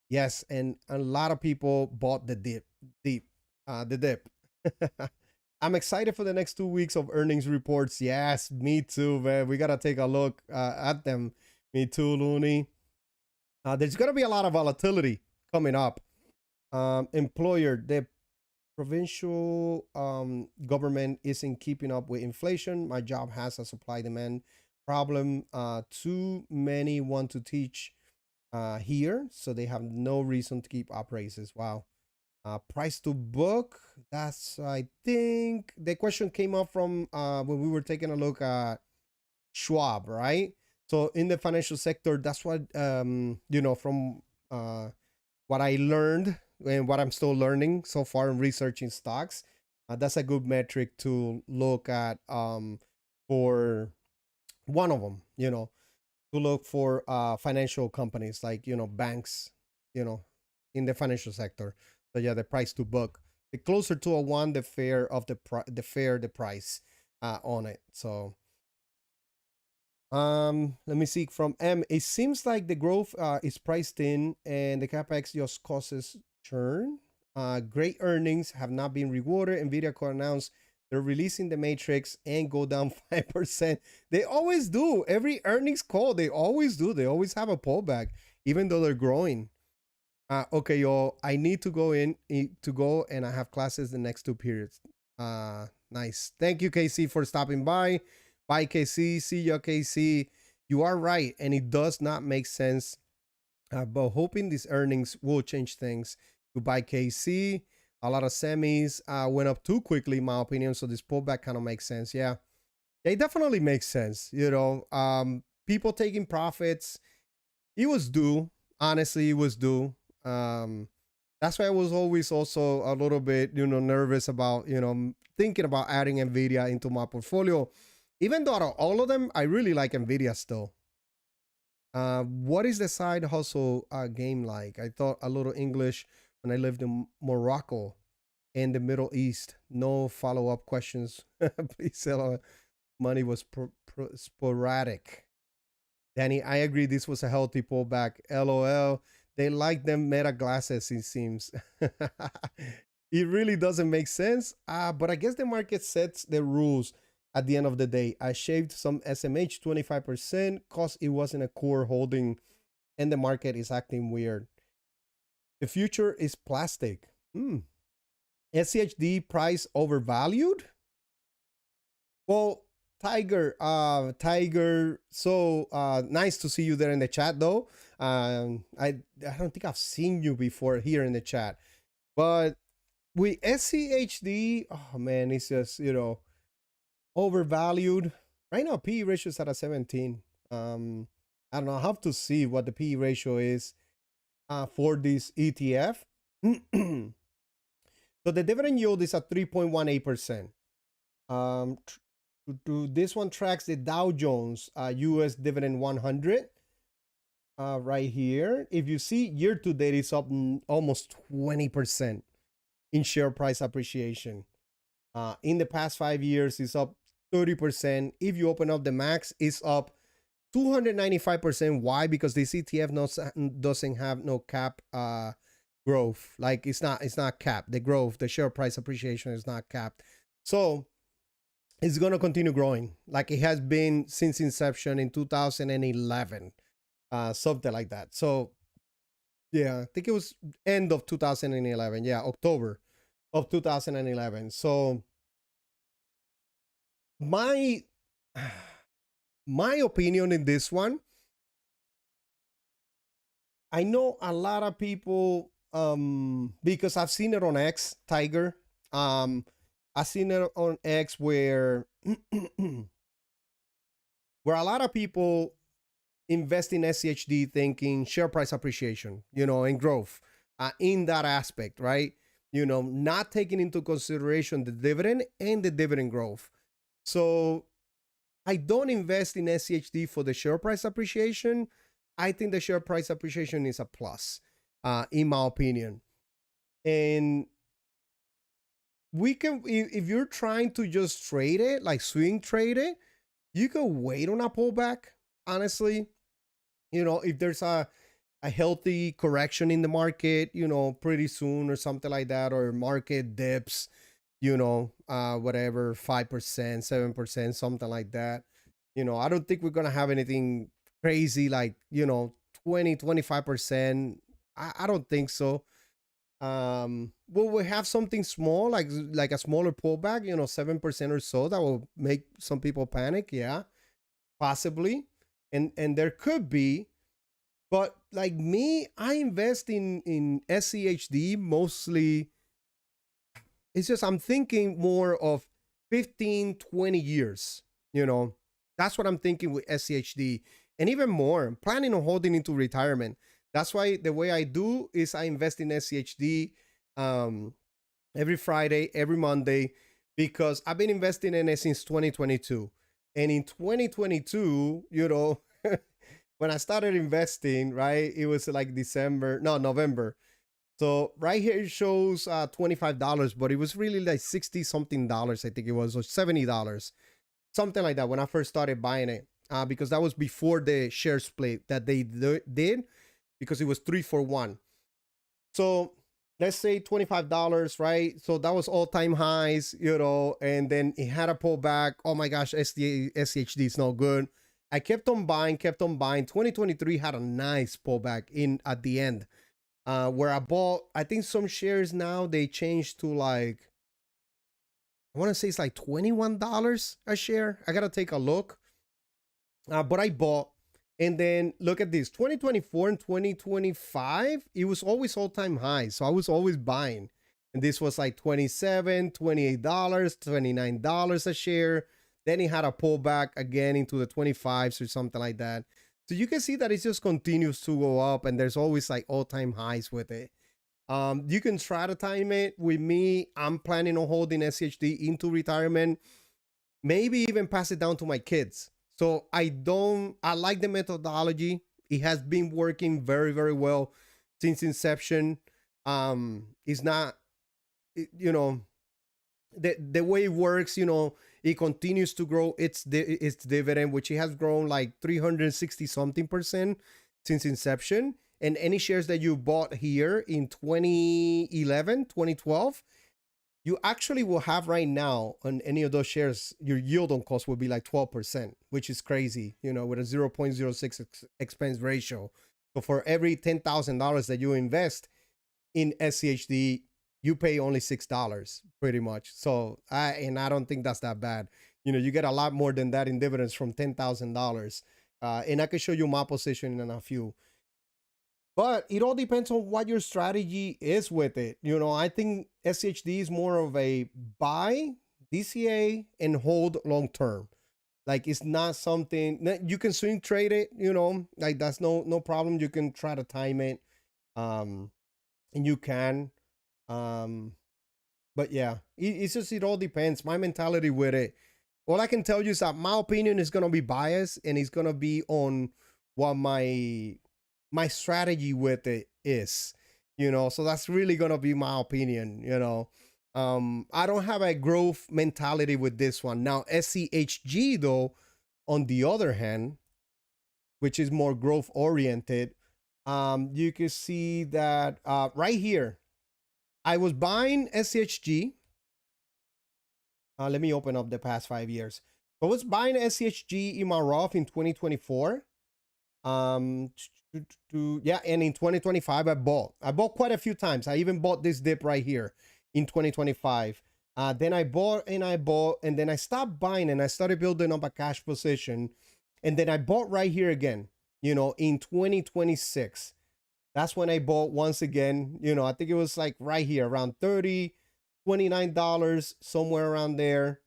Yes, and a lot of people bought the the dip. I'm excited for the next 2 weeks of earnings reports. Yes, me too, man. We gotta take a look at them. Me too, Looney. There's gonna be a lot of volatility coming up. Employer, the provincial government isn't keeping up with inflation. My job has a supply demand problem. Too many want to teach here, so they have no reason to keep up raises. Wow. Price to book. That's, I think, the question came up from when we were taking a look at Schwab, right? So in the financial sector, that's what from what I learned and what I'm still learning so far in researching stocks. That's a good metric to look at for one of them. To look for financial companies like banks, you know, in the financial sector. So yeah, the price to book. The closer to a one, the fair of the price on it. So let me see from M. It seems like the growth is priced in, and the capex just causes churn. Great earnings have not been rewarded. Nvidia could announce they're releasing the matrix and go down 5%. They always do. Every earnings call, they always do. They always have a pullback, even though they're growing. Okay, y'all. I need to go, and I have classes the next 2 periods. Nice. Thank you, KC, for stopping by. Bye, KC. See you, KC. You are right, and it does not make sense. But hoping these earnings will change things. Goodbye, KC. A lot of semis went up too quickly, in my opinion. So this pullback kind of makes sense. Yeah, it definitely makes sense. People taking profits. It was due. Honestly, it was due. That's why I was always also a little bit, nervous about, thinking about adding Nvidia into my portfolio. Even though out of all of them, I really like Nvidia still. What is the side hustle game like? I thought a little English when I lived in Morocco and the Middle East. No follow-up questions. Please, money was sporadic. Danny, I agree this was a healthy pullback. LOL. They like them meta glasses, it seems. It really doesn't make sense. But I guess the market sets the rules at the end of the day. I shaved some SMH 25% because it wasn't a core holding and the market is acting weird. The future is plastic. SCHD price overvalued? Well, Tiger, so nice to see you there in the chat though. I don't think I've seen you before here in the chat. But with SCHD, oh man, it's just, overvalued. Right now, PE ratio is at a 17. I don't know. I have to see what the PE ratio is for this ETF. So the dividend yield is at 3.18%. This one tracks the Dow Jones US Dividend 100 right here. If you see year to date, it's up almost 20% in share price appreciation. In the past 5 years, it's up 30%. If you open up the max, it's up 295%. Why? Because the ETF doesn't have no cap growth. Like it's not capped. The growth, the share price appreciation is not capped. So it's going to continue growing like it has been since inception in 2011, something like that. So yeah, I think it was end of 2011. Yeah, October of 2011. So my opinion in this one, I know a lot of people because I've seen it on X, Tiger. I've seen it on X where where a lot of people invest in SCHD thinking share price appreciation, and growth in that aspect, right? Not taking into consideration the dividend and the dividend growth. So I don't invest in SCHD for the share price appreciation. I think the share price appreciation is a plus, in my opinion. And we can, if you're trying to just trade it, like swing trade it, you can wait on a pullback. Honestly, if there's a healthy correction in the market, pretty soon or something like that, or market dips, whatever, 5%, 7%, something like that. I don't think we're gonna have anything crazy like 20, 25%. I don't think so. Will we have something small, like a smaller pullback, 7% or so, that will make some people panic? Yeah, possibly. And there could be, but like me, I invest in SCHD mostly. It's just I'm thinking more of 15, 20 years. You know, that's what I'm thinking with SCHD. And even more, I'm planning on holding into retirement. That's why the way I do is I invest in SCHD um, every Friday, every Monday, because I've been investing in it since 2022. And in 2022, when I started investing, right, it was like November. So right here it shows $25, but it was really like 60 something dollars, I think it was, or $70, something like that when I first started buying it. Because that was before the share split that they did, because it was 3-for-1. So let's say $25, right? So that was all time highs, and then it had a pullback. Oh my gosh, SCHD is no good. I kept on buying. 2023 had a nice pullback in at the end, where I bought, I think some shares now they changed to like, I want to say it's like $21 a share. I got to take a look. But I bought. And then look at this, 2024 and 2025, it was always all-time high. So I was always buying. And this was like $27, $28, $29 a share. Then it had a pullback again into the 25s or something like that. So you can see that it just continues to go up, and there's always like all-time highs with it. You can try to time it. With me, I'm planning on holding SCHD into retirement, maybe even pass it down to my kids. So I like the methodology. It has been working very, very well since inception. It's not, the way it works, it continues to grow its dividend, which it has grown like 360 something percent since inception. And any shares that you bought here in 2011, 2012, you actually will have right now on any of those shares, your yield on cost will be like 12%, which is crazy, with a 0.06 expense ratio. So for every $10,000 that you invest in SCHD, you pay only $6 pretty much. So I don't think that's that bad. You get a lot more than that in dividends from $10,000. And I can show you my position in a few. But it all depends on what your strategy is with it. I think SCHD is more of a buy DCA and hold long term. Like, it's not something you can swing trade it, like that's no problem. You can try to time it. And you can. But yeah, it's just, it all depends. My mentality with it. All I can tell you is that my opinion is gonna be biased, and it's gonna be on what my strategy with it is, so that's really gonna be my opinion. I don't have a growth mentality with this one. Now SCHG though, on the other hand, which is more growth oriented, you can see that right here I was buying SCHG. Let me open up the past 5 years. I was buying SCHG in my Roth in 2024. Yeah, and in 2025 I bought quite a few times. I even bought this dip right here in 2025. Then I bought, and then I stopped buying, and I started building up a cash position, and then I bought right here again, in 2026. That's when I bought once again. I think it was like right here around $30, $29, somewhere around there.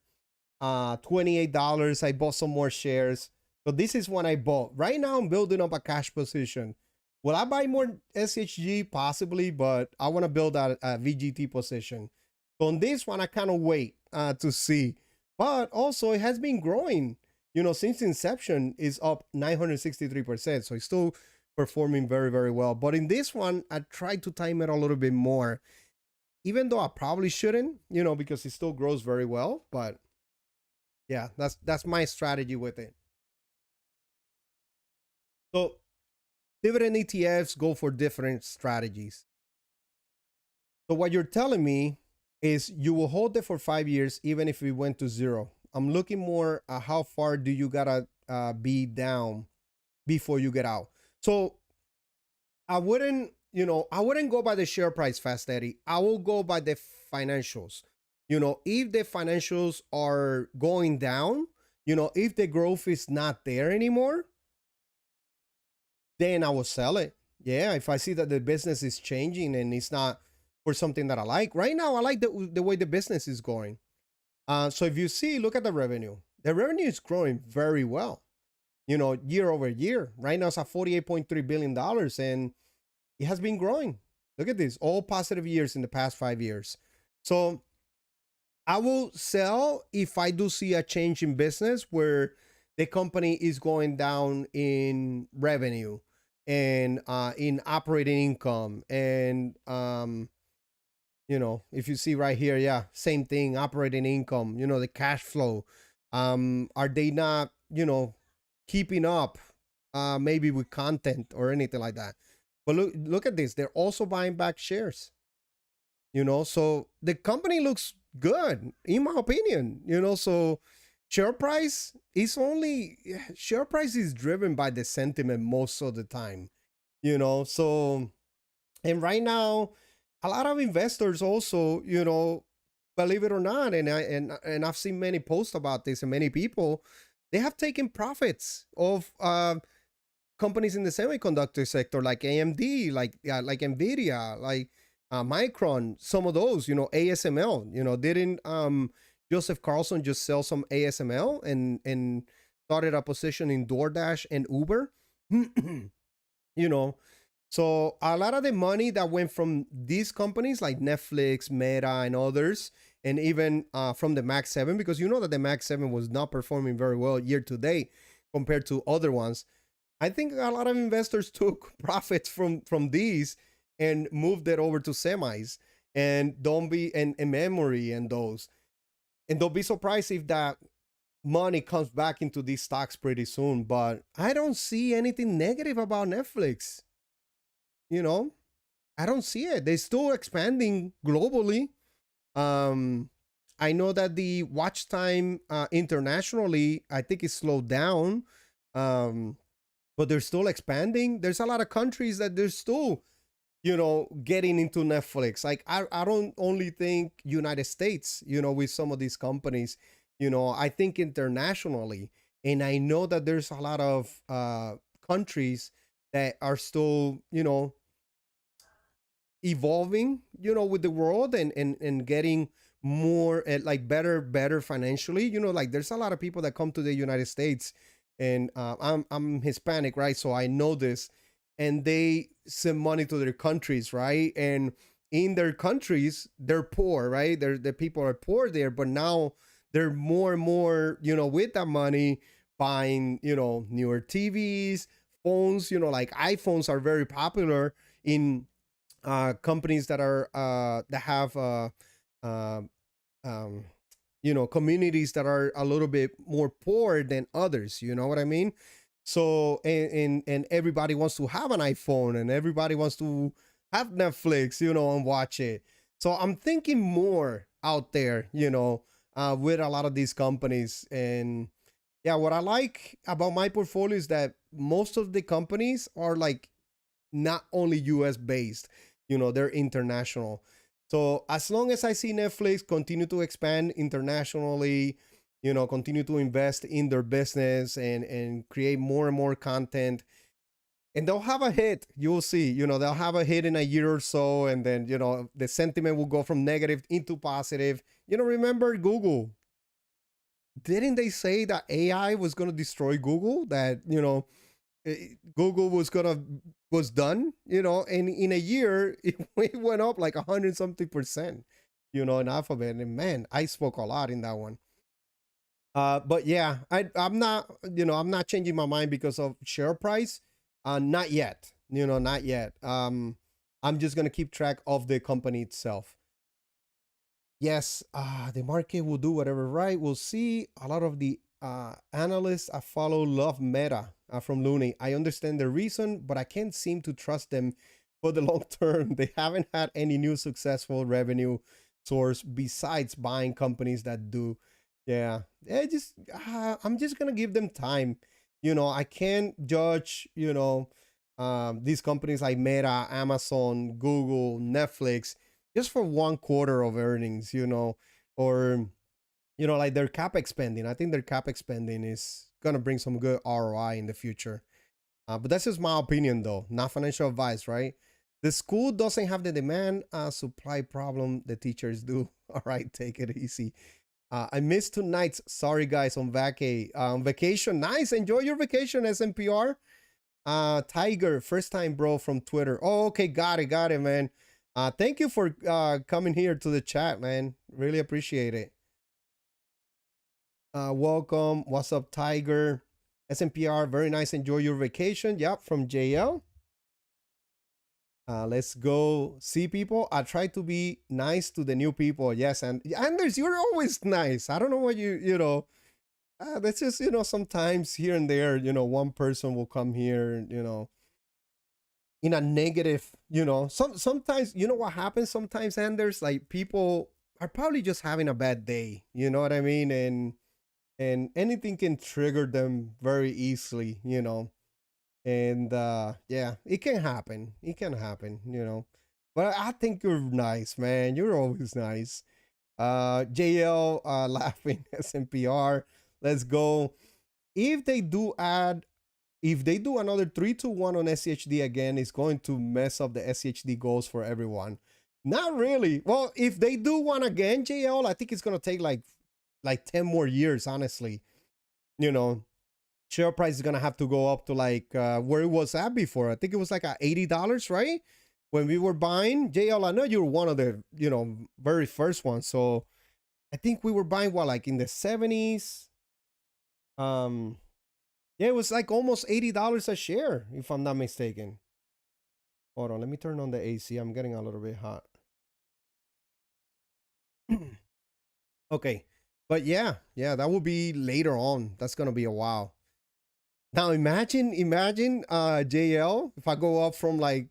$28. I bought some more shares. So this is when I bought. Right now I'm building up a cash position. Will I buy more SHG? Possibly, but I want to build a VGT position. So on this one, I kind of wait to see. But also it has been growing. Since inception is up 963%. So it's still performing very, very well. But in this one, I tried to time it a little bit more. even though I probably shouldn't, because it still grows very well. But yeah, that's my strategy with it. So dividend ETFs go for different strategies. So what you're telling me is you will hold it for 5 years, even if we went to zero. I'm looking more at how far do you gotta be down before you get out. So I wouldn't go by the share price, Fast Eddie. I will go by the financials. If the financials are going down, if the growth is not there anymore, then I will sell it. Yeah, if I see that the business is changing and it's not for something that I like. Right now, I like the way the business is going. So if you see, look at the revenue. The revenue is growing very well, year over year. Right now, it's at $48.3 billion, and it has been growing. Look at this, all positive years in the past 5 years. So I will sell if I do see a change in business where the company is going down in revenue and in operating income. And, if you see right here, yeah, same thing, operating income, the cash flow. Are they not, keeping up maybe with content or anything like that? But look at this. They're also buying back shares. So the company looks good, in my opinion. So share price share price is driven by the sentiment most of the time. So and right now, a lot of investors also, believe it or not, and I've seen many posts about this, and many people, they have taken profits of companies in the semiconductor sector, like AMD, like Nvidia, like Micron, some of those, ASML. Didn't Joseph Carlson just sell some ASML and started a position in DoorDash and Uber? you know, so a lot of the money that went from these companies like Netflix, Meta, and others, and even from the Mac 7, because you know that the Mac 7 was not performing very well year to date compared to other ones. I think a lot of investors took profits from these and moved it over to semis, and don't be and memory and those. And don't be surprised if that money comes back into these stocks pretty soon. But I don't see anything negative about Netflix. You know, I don't see it. They're still expanding globally. Um, I know that the watch time internationally, I think, is slowed down. Um, but they're still expanding. There's a lot of countries that they're still, getting into Netflix. Like I don't only think United States, with some of these companies, I think internationally. And I know that there's a lot of countries that are still, evolving, with the world and getting more like better financially. Like there's a lot of people that come to the United States, and I'm Hispanic, right? So I know this, and they send money to their countries, right? And in their countries, they're poor, right? The people are poor there, but now they're more and more, with that money buying, newer TVs, phones. Like iPhones are very popular in companies that are that have uh, um, communities that are a little bit more poor than others. You know what I mean? So and everybody wants to have an iPhone, and everybody wants to have Netflix, and watch it. So I'm thinking more out there, with a lot of these companies. And yeah, what I like about my portfolio is that most of the companies are like not only US based, they're international. So as long as I see Netflix continue to expand internationally, continue to invest in their business and create more and more content, and they'll have a hit, you'll see, they'll have a hit in a year or so, and then, the sentiment will go from negative into positive. Remember Google? Didn't they say that AI was going to destroy Google? That, Google was done, and in a year it went up like 100 something percent, in Alphabet. And man, I spoke a lot in that one. But yeah, I'm not, I'm not changing my mind because of share price. Not yet, not yet. I'm just gonna keep track of the company itself. Yes, the market will do whatever, right? We'll see. A lot of the analysts I follow love Meta from Looney. I understand the reason, but I can't seem to trust them for the long term. They haven't had any new successful revenue source besides buying companies that do. Yeah, just I'm just gonna give them time. I can't judge. These companies like Meta, Amazon, Google, Netflix just for 1/4 of earnings, or like their capex spending. I think their capex spending is gonna bring some good ROI in the future. But that's just my opinion, though, not financial advice, right? The school doesn't have the demand supply problem. The teachers do. All right, take it easy. I missed 2 nights. Sorry, guys, on vacation. Nice. Enjoy your vacation, SMPR. Tiger, first time bro from Twitter. Oh, okay, got it, man. Thank you for coming here to the chat, man. Really appreciate it. Welcome. What's up, Tiger? SMPR, very nice. Enjoy your vacation. Yep, from JL. Let's go see people. I try to be nice to the new people. Yes, and Anders, you're always nice. I don't know what that's just sometimes here and there. One person will come here. In a negative, sometimes what happens sometimes, Anders, like people are probably just having a bad day, you know what I mean? And anything can trigger them very easily, and yeah, it can happen. But I think you're nice, man. You're always nice. JL laughing. SMPR, let's go. If they do if they do another 3-1 on SCHD again, it's going to mess up the SCHD goals for everyone. Not really. Well, if they do one again, JL, I think it's going to take like 10 more years, honestly. You know, share price is going to have to go up to like where it was at before. I think it was like at $80, right? When we were buying. JL, I know you were one of the, very first ones. So I think we were buying what, like in the 70s. Um, yeah, it was like almost $80 a share, if I'm not mistaken. Hold on, let me turn on the AC. I'm getting a little bit hot. Okay. But yeah, that will be later on. That's gonna be a while. Now imagine JL, if I go up from like,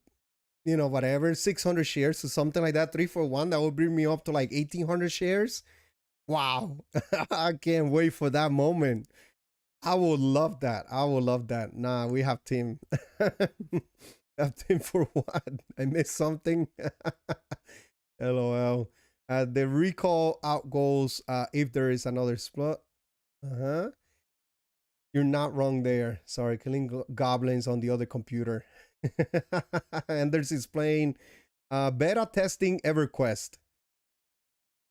whatever, 600 shares to something like that, 3 for 1, that would bring me up to like 1,800 shares. Wow. I can't wait for that moment. I would love that. I would love that. Nah, we have team. Have team for what? I missed something. LOL. The recall out goes if there is another split. Uh-huh. You're not wrong there. Sorry, killing goblins on the other computer. Anders is playing beta testing EverQuest.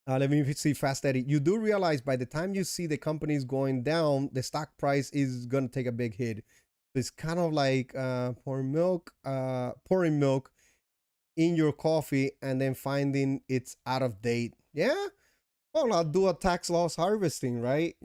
Let me see fast edit. You do realize by the time you see the companies going down, the stock price is gonna take a big hit. It's kind of like pouring milk in your coffee and then finding it's out of date. Yeah. Well, I'll do a tax loss harvesting, right?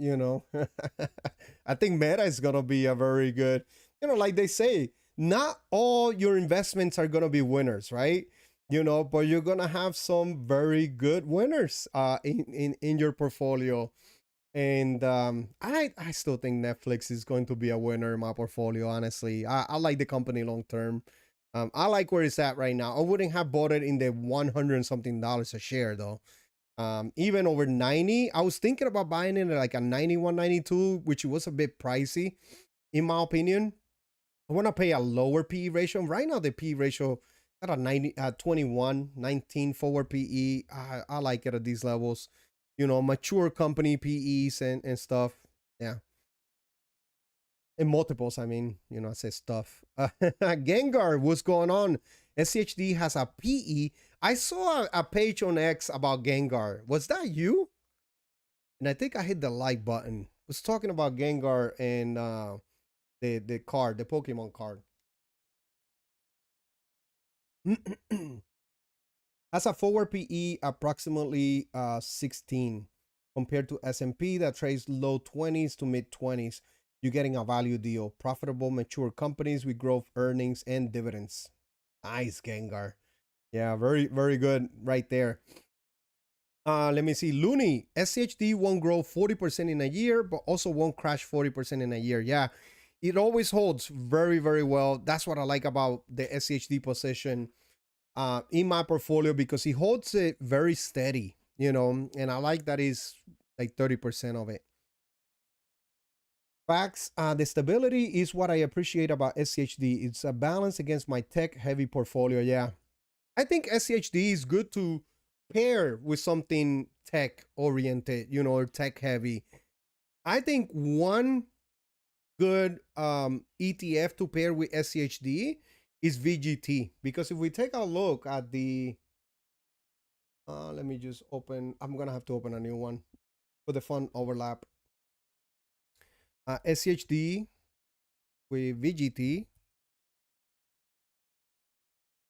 I think Meta is gonna be a very good, like they say, not all your investments are gonna be winners, right? But you're gonna have some very good winners in your portfolio. And I still think Netflix is going to be a winner in my portfolio. Honestly, I like the company long term. I like where it's at right now. I wouldn't have bought it in the 100 and something dollars a share though. Even over 90, I was thinking about buying it at like a 91, 92, which was a bit pricey, in my opinion. I want to pay a lower PE ratio. Right now, the PE ratio at a 21, 19 forward PE. I like it at these levels. Mature company PEs and stuff. Yeah. And multiples, I mean, I say stuff. Gengar, what's going on? SCHD has a PE. I saw a page on X about Gengar. Was that you? And I think I hit the like button. Was talking about Gengar and the card, the Pokemon card. Has a forward PE approximately 16 compared to S&P that trades low 20s to mid 20s. You're getting a value deal. Profitable, mature companies with growth, earnings, and dividends. Nice, Gengar. Yeah, very, very good right there. Let me see. Looney, SCHD won't grow 40% in a year, but also won't crash 40% in a year. Yeah, it always holds very, very well. That's what I like about the SCHD position in my portfolio, because he holds it very steady, and I like that is like 30% of it. Facts, the stability is what I appreciate about SCHD. It's a balance against my tech heavy portfolio. Yeah, I think SCHD is good to pair with something tech oriented, or tech heavy. I think one good ETF to pair with SCHD is VGT, because if we take a look at the let me just open, I'm gonna have to open a new one for the fun overlap. SCHD with VGT,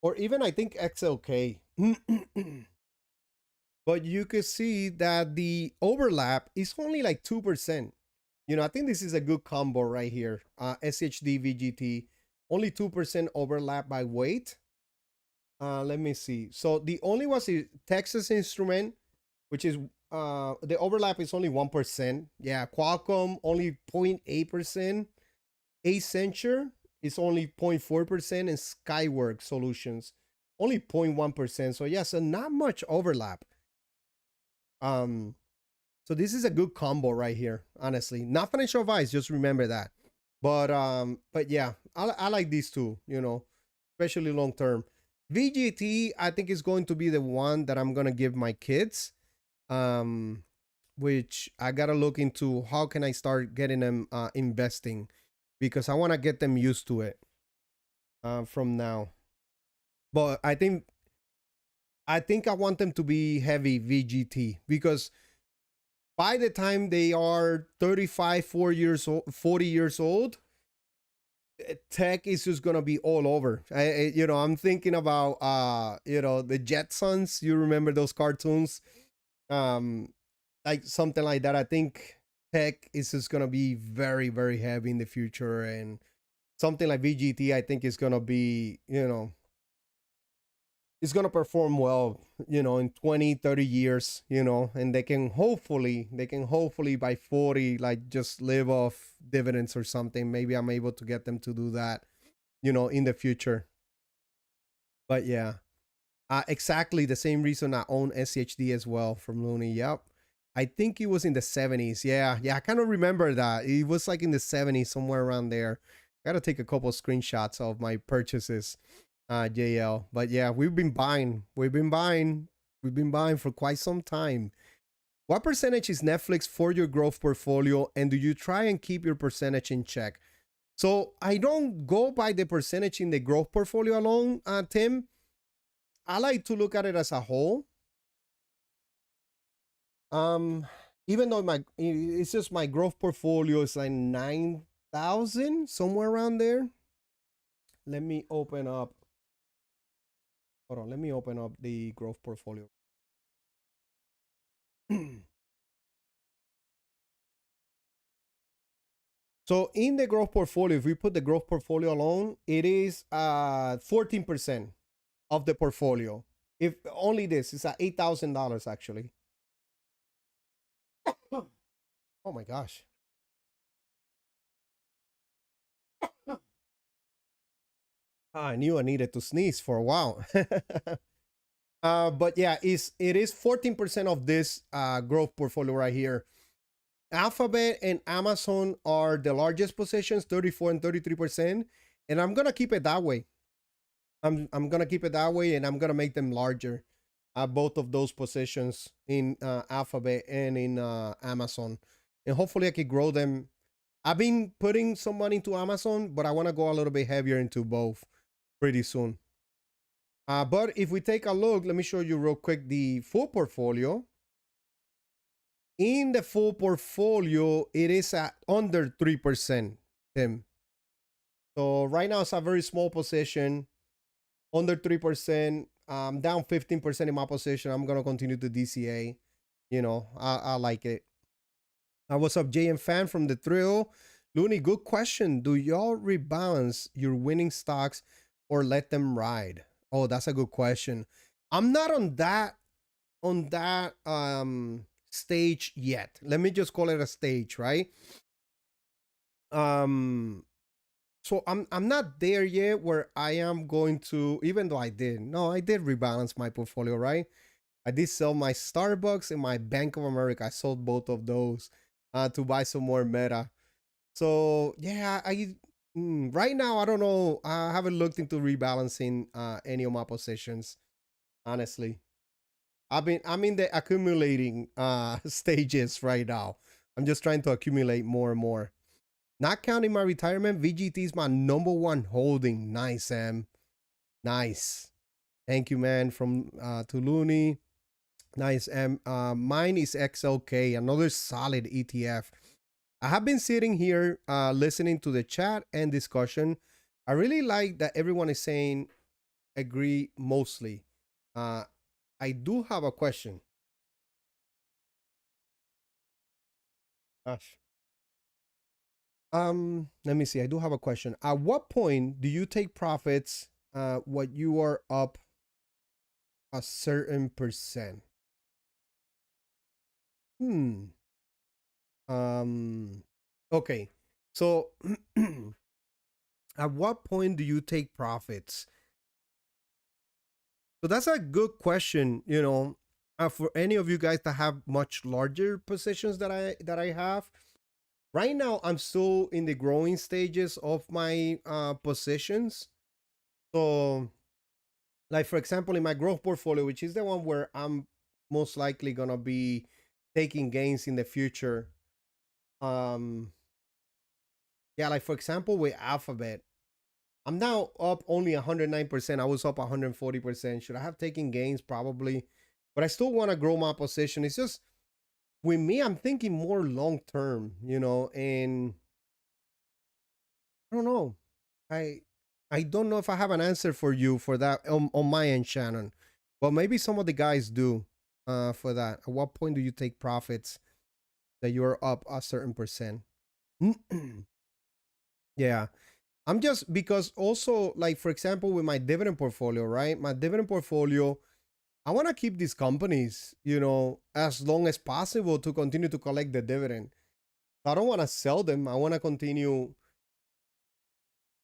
or even I think XLK. But you could see that the overlap is only like 2%. I think this is a good combo right here. SHD VGT, only 2% overlap by weight. Let me see. So the only was a Texas Instrument, which is the overlap is only 1%. Yeah, Qualcomm only 0.8%. Accenture is only 0.4%, and Skyworks Solutions only 0.1%. So yeah, so not much overlap. So this is a good combo right here, honestly. Not financial advice, just remember that. But yeah, I like these two, especially long term. VGT, I think, is going to be the one that I'm gonna give my kids. Which I gotta look into how can I start getting them investing, because I want to get them used to it from now. But I think I want them to be heavy VGT, because by the time they are 35, 40 years old, tech is just gonna be all over. I'm thinking about the Jetsons. You remember those cartoons? Like something like that. I think tech is just gonna be very, very heavy in the future, and something like VGT, I think, is gonna be, it's going to perform well, in 20, 30 years, and they can hopefully by 40, like, just live off dividends or something. Maybe I'm able to get them to do that, in the future. But yeah, exactly the same reason I own SCHD as well from Looney. Yep. I think it was in the 70s. Yeah. I kind of remember that. It was like in the 70s, somewhere around there. Got to take a couple of screenshots of my purchases. JL. But yeah, we've been buying for quite some time. What percentage is Netflix for your growth portfolio, and do you try and keep your percentage in check? So I don't go by the percentage in the growth portfolio alone, Tim. I like to look at it as a whole. Even though it's just my growth portfolio is like 9,000, somewhere around there. Let me open up. Hold on, let me open up the growth portfolio. So in the growth portfolio, if we put the growth portfolio alone, it is 14% of the portfolio. If only this, it's at $8,000 actually. Oh my gosh. I knew I needed to sneeze for a while. But yeah, it is 14% of this growth portfolio right here. Alphabet and Amazon are the largest positions, 34 and 33%. And I'm gonna keep it that way. I'm gonna keep it that way, and I'm gonna make them larger. Both of those positions in Alphabet and in Amazon, and hopefully I can grow them. I've been putting some money into Amazon, but I want to go a little bit heavier into both pretty soon. But if we take a look, let me show you real quick the full portfolio. In the full portfolio, it is at under 3%, Tim. So right now it's a very small position, under 3%. Down 15% in my position. I'm gonna continue to DCA. I like it. What's up, JM fan from the Thrill? Looney, good question. Do y'all rebalance your winning stocks or let them ride? Oh, that's a good question. I'm not on that on that stage yet. Let me just call it a stage, right? Um so I'm not there yet where I am going to, even though I did rebalance my portfolio, right? I did sell my Starbucks and my Bank of America. I sold both of those to buy some more Meta. So yeah, right now I don't know. I haven't looked into rebalancing any of my positions. Honestly, I'm in the accumulating stages right now. I'm just trying to accumulate more and more. Not counting my retirement, VGT is my number one holding. Nice, Sam. Nice. Thank you, man. From Tuluni. Nice. Mine is XLK, another solid ETF. I have been sitting here listening to the chat and discussion. I really like that everyone is saying agree mostly. Uh, I do have a question. Gosh. Let me see. I do have a question. At what point do you take profits what you are up a certain percent? Hmm. Um okay. So at what point do you take profits? So that's a good question, for any of you guys that have much larger positions that I have. Right now I'm still in the growing stages of my positions. So like for example in my growth portfolio, which is the one where I'm most likely going to be taking gains in the future. Um yeah, like for example with Alphabet, I'm now up only 109%. I was up 140%. Should I have taken gains? Probably. But I still want to grow my position. It's just with me, I'm thinking more long term, and I don't know. I I don't know if I have an answer for you for that on my end, Shannon. But maybe some of the guys do for that. At what point do you take profits that you're up a certain percent? Yeah. I'm just because also like for example with my dividend portfolio, right? My dividend portfolio, I want to keep these companies, as long as possible to continue to collect the dividend. I don't want to sell them. I want to continue,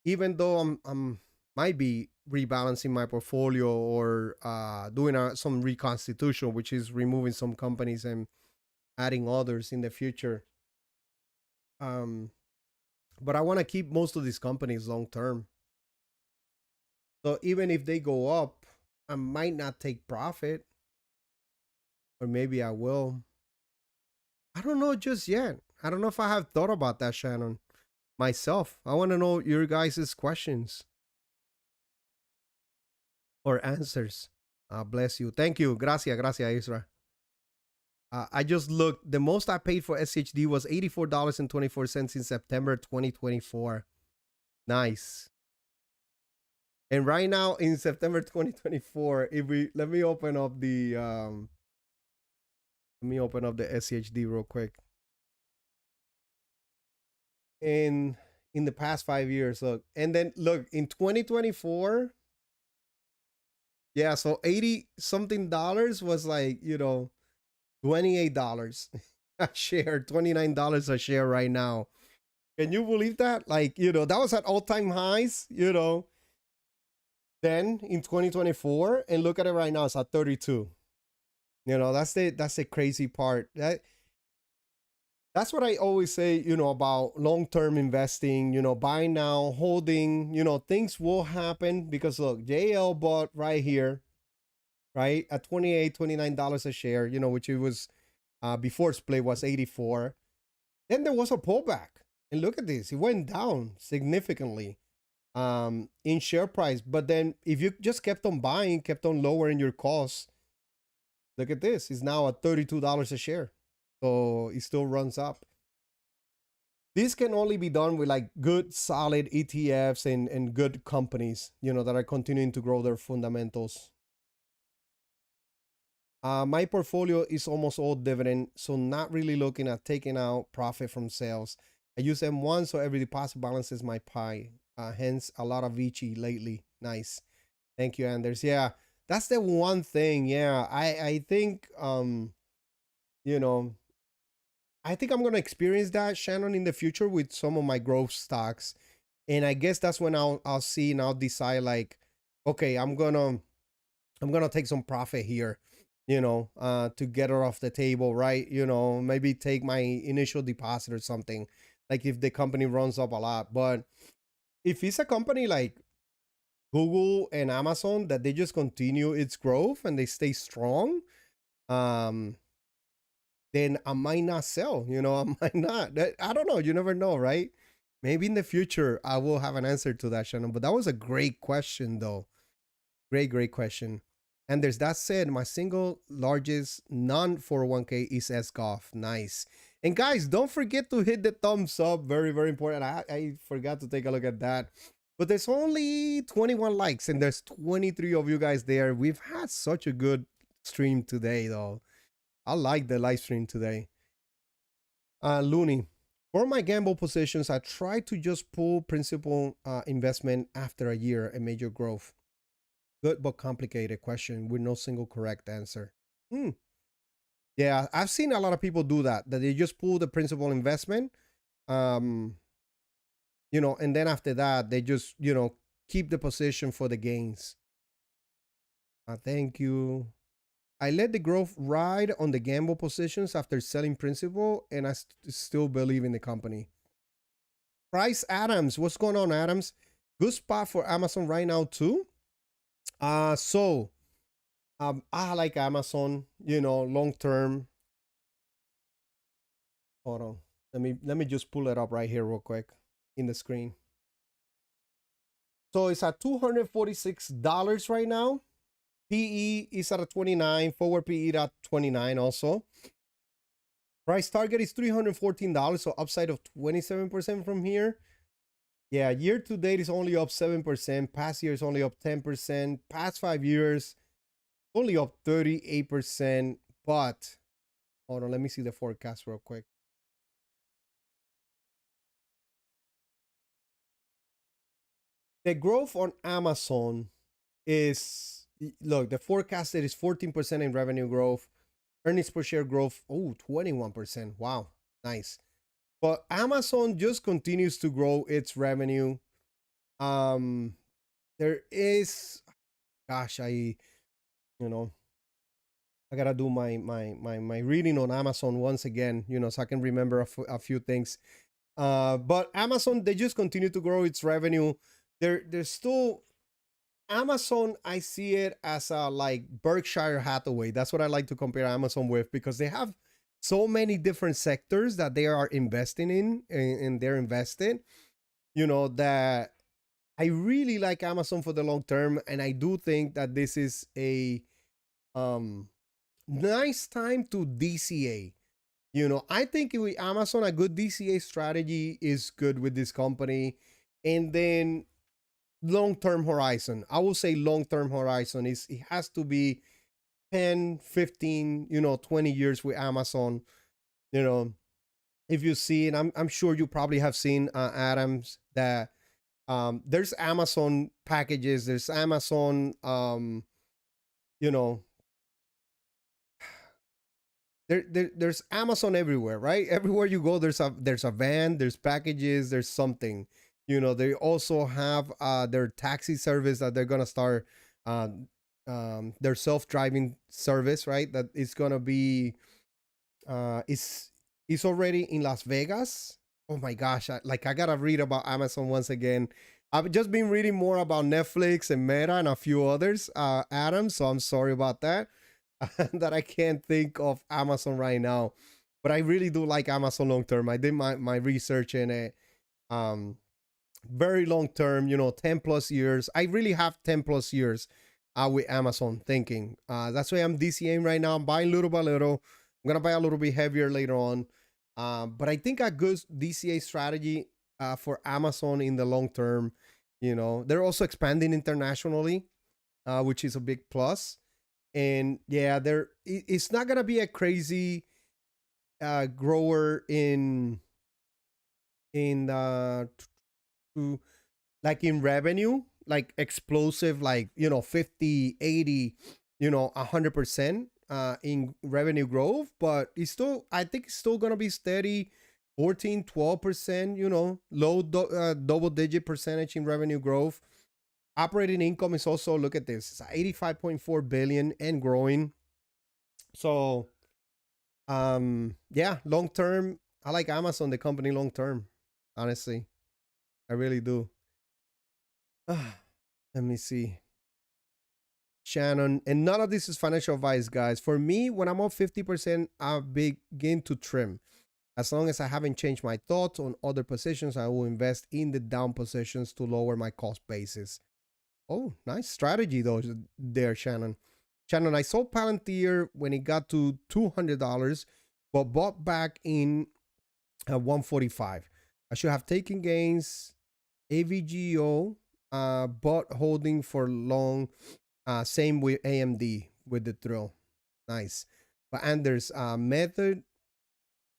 even though I'm might be rebalancing my portfolio or doing some reconstitution, which is removing some companies and adding others in the future. Um, but I want to keep most of these companies long term. So even if they go up, I might not take profit, or maybe I will. I don't know just yet. I don't know if I have thought about that, Shannon, myself. I want to know your guys' questions or answers. Bless you. Thank you. Gracias, gracias, Isra. I just looked. The most I paid for SCHD was $84.24 in September 2024. Nice. And right now in September 2024, if we let me open up the SCHD real quick. In the past 5 years, look, and then look in 2024. Yeah, so 80 something dollars was like, $28 a share, $29 a share right now. Can you believe that? Like, that was at all-time highs, then in 2024, and look at it right now, it's at 32. That's the crazy part. That's what I always say, about long-term investing, buy now, holding, things will happen because look, JL bought right here, right? At $29 a share, which it was before split was 84. Then there was a pullback. And look at this, it went down significantly in share price. But then if you just kept on buying, kept on lowering your costs, look at this, it's now at $32 a share. So it still runs up. This can only be done with like good solid ETFs and good companies, that are continuing to grow their fundamentals. My portfolio is almost all dividend, so not really looking at taking out profit from sales. I use M1, so every deposit balances my pie. Hence, a lot of Vici lately. Nice. Thank you, Anders. Yeah, That's the one thing. Yeah, I think you know, I think I'm gonna experience that, Shannon, in the future with some of my growth stocks, and I guess that's when I'll see and I'll decide like, okay, I'm gonna take some profit here, to get her off the table, right? Maybe take my initial deposit or something, like if the company runs up a lot. But if it's a company like Google and Amazon that they just continue its growth and they stay strong, um, then I might not sell. I might not. I don't know. You never know, right? Maybe in the future I will have an answer to that, Shannon. But that was a great question, though. Great, great question. And there's that said, my single largest non 401k is S Golf. Nice. And guys, don't forget to hit the thumbs up. Very, very important. I forgot to take a look at that. But there's only 21 likes and there's 23 of you guys there. We've had such a good stream today, though. I like the live stream today. Looney. For my gamble positions, I try to just pull principal investment after a year and major growth. Good but complicated question with no single correct answer. Hmm. Yeah, I've seen a lot of people do that. That they just pull the principal investment, um, and then after that they just keep the position for the gains. Thank you. I let the growth ride on the gamble positions after selling principal, and I still believe in the company. Price Adams, what's going on, Adams? Good spot for Amazon right now too. So I like Amazon, long term. Hold on. Let me just pull it up right here real quick in the screen. So it's at $246 right now. PE is at a 29, forward PE at 29 also. Price target is $314, so upside of 27% from here. Yeah, year to date is only up 7%. Past year is only up 10%. Past 5 years, only up 38%. But hold on, let me see the forecast real quick. The growth on Amazon is, look, the forecasted is 14% in revenue growth, earnings per share growth, 21%. Wow, nice. But Amazon just continues to grow its revenue. There is, gosh, you know, I gotta do my reading on Amazon once again, so I can remember a few things. But Amazon, they just continue to grow its revenue. There's still Amazon. I see it as a like Berkshire Hathaway. That's what I like to compare Amazon with, because they have so many different sectors that they are investing in, and they're invested. That I really like Amazon for the long term, and I do think that this is a nice time to DCA. I think with Amazon, a good DCA strategy is good with this company. And then long-term horizon. I will say long-term horizon is it has to be 10, 15, 20 years with Amazon. If you see, and I'm sure you probably have seen, Adams, that there's Amazon packages, there's Amazon, you know, there's Amazon everywhere, right? Everywhere you go, there's a van, there's packages, there's something. They also have their taxi service that they're gonna start, their self-driving service, right? That is gonna be it's already in Las Vegas. Oh my gosh! I gotta read about Amazon once again. I've just been reading more about Netflix and Meta and a few others, Adam. So I'm sorry about that. That I can't think of Amazon right now, but I really do like Amazon long term. I did my research in it. Um, Very long term, 10 plus years. I really have 10 plus years with Amazon thinking. That's why I'm DCAing right now. I'm buying little by little. I'm going to buy a little bit heavier later on. But I think a good DCA strategy for Amazon in the long term, they're also expanding internationally, which is a big plus. And yeah, it's not going to be a crazy grower in to like in revenue. like explosive, like, 50, 80, 100% in revenue growth, but it's still, I think it's still going to be steady 14, 12%, low double digit percentage in revenue growth. Operating income is also, look at this, it's 85.4 billion and growing. So, yeah, long term, I like Amazon, the company, long term. Honestly, I really do. Let me see. Shannon, and none of this is financial advice, guys. For me, when I'm up 50%, I begin to trim. As long as I haven't changed my thoughts on other positions, I will invest in the down positions to lower my cost basis. Oh, nice strategy, though, there, Shannon. Shannon, I sold Palantir when it got to $200, but bought back in at 145. I should have taken gains. AVGO, bought holding for long. Same with AMD with the thrill. Nice. But Anders, method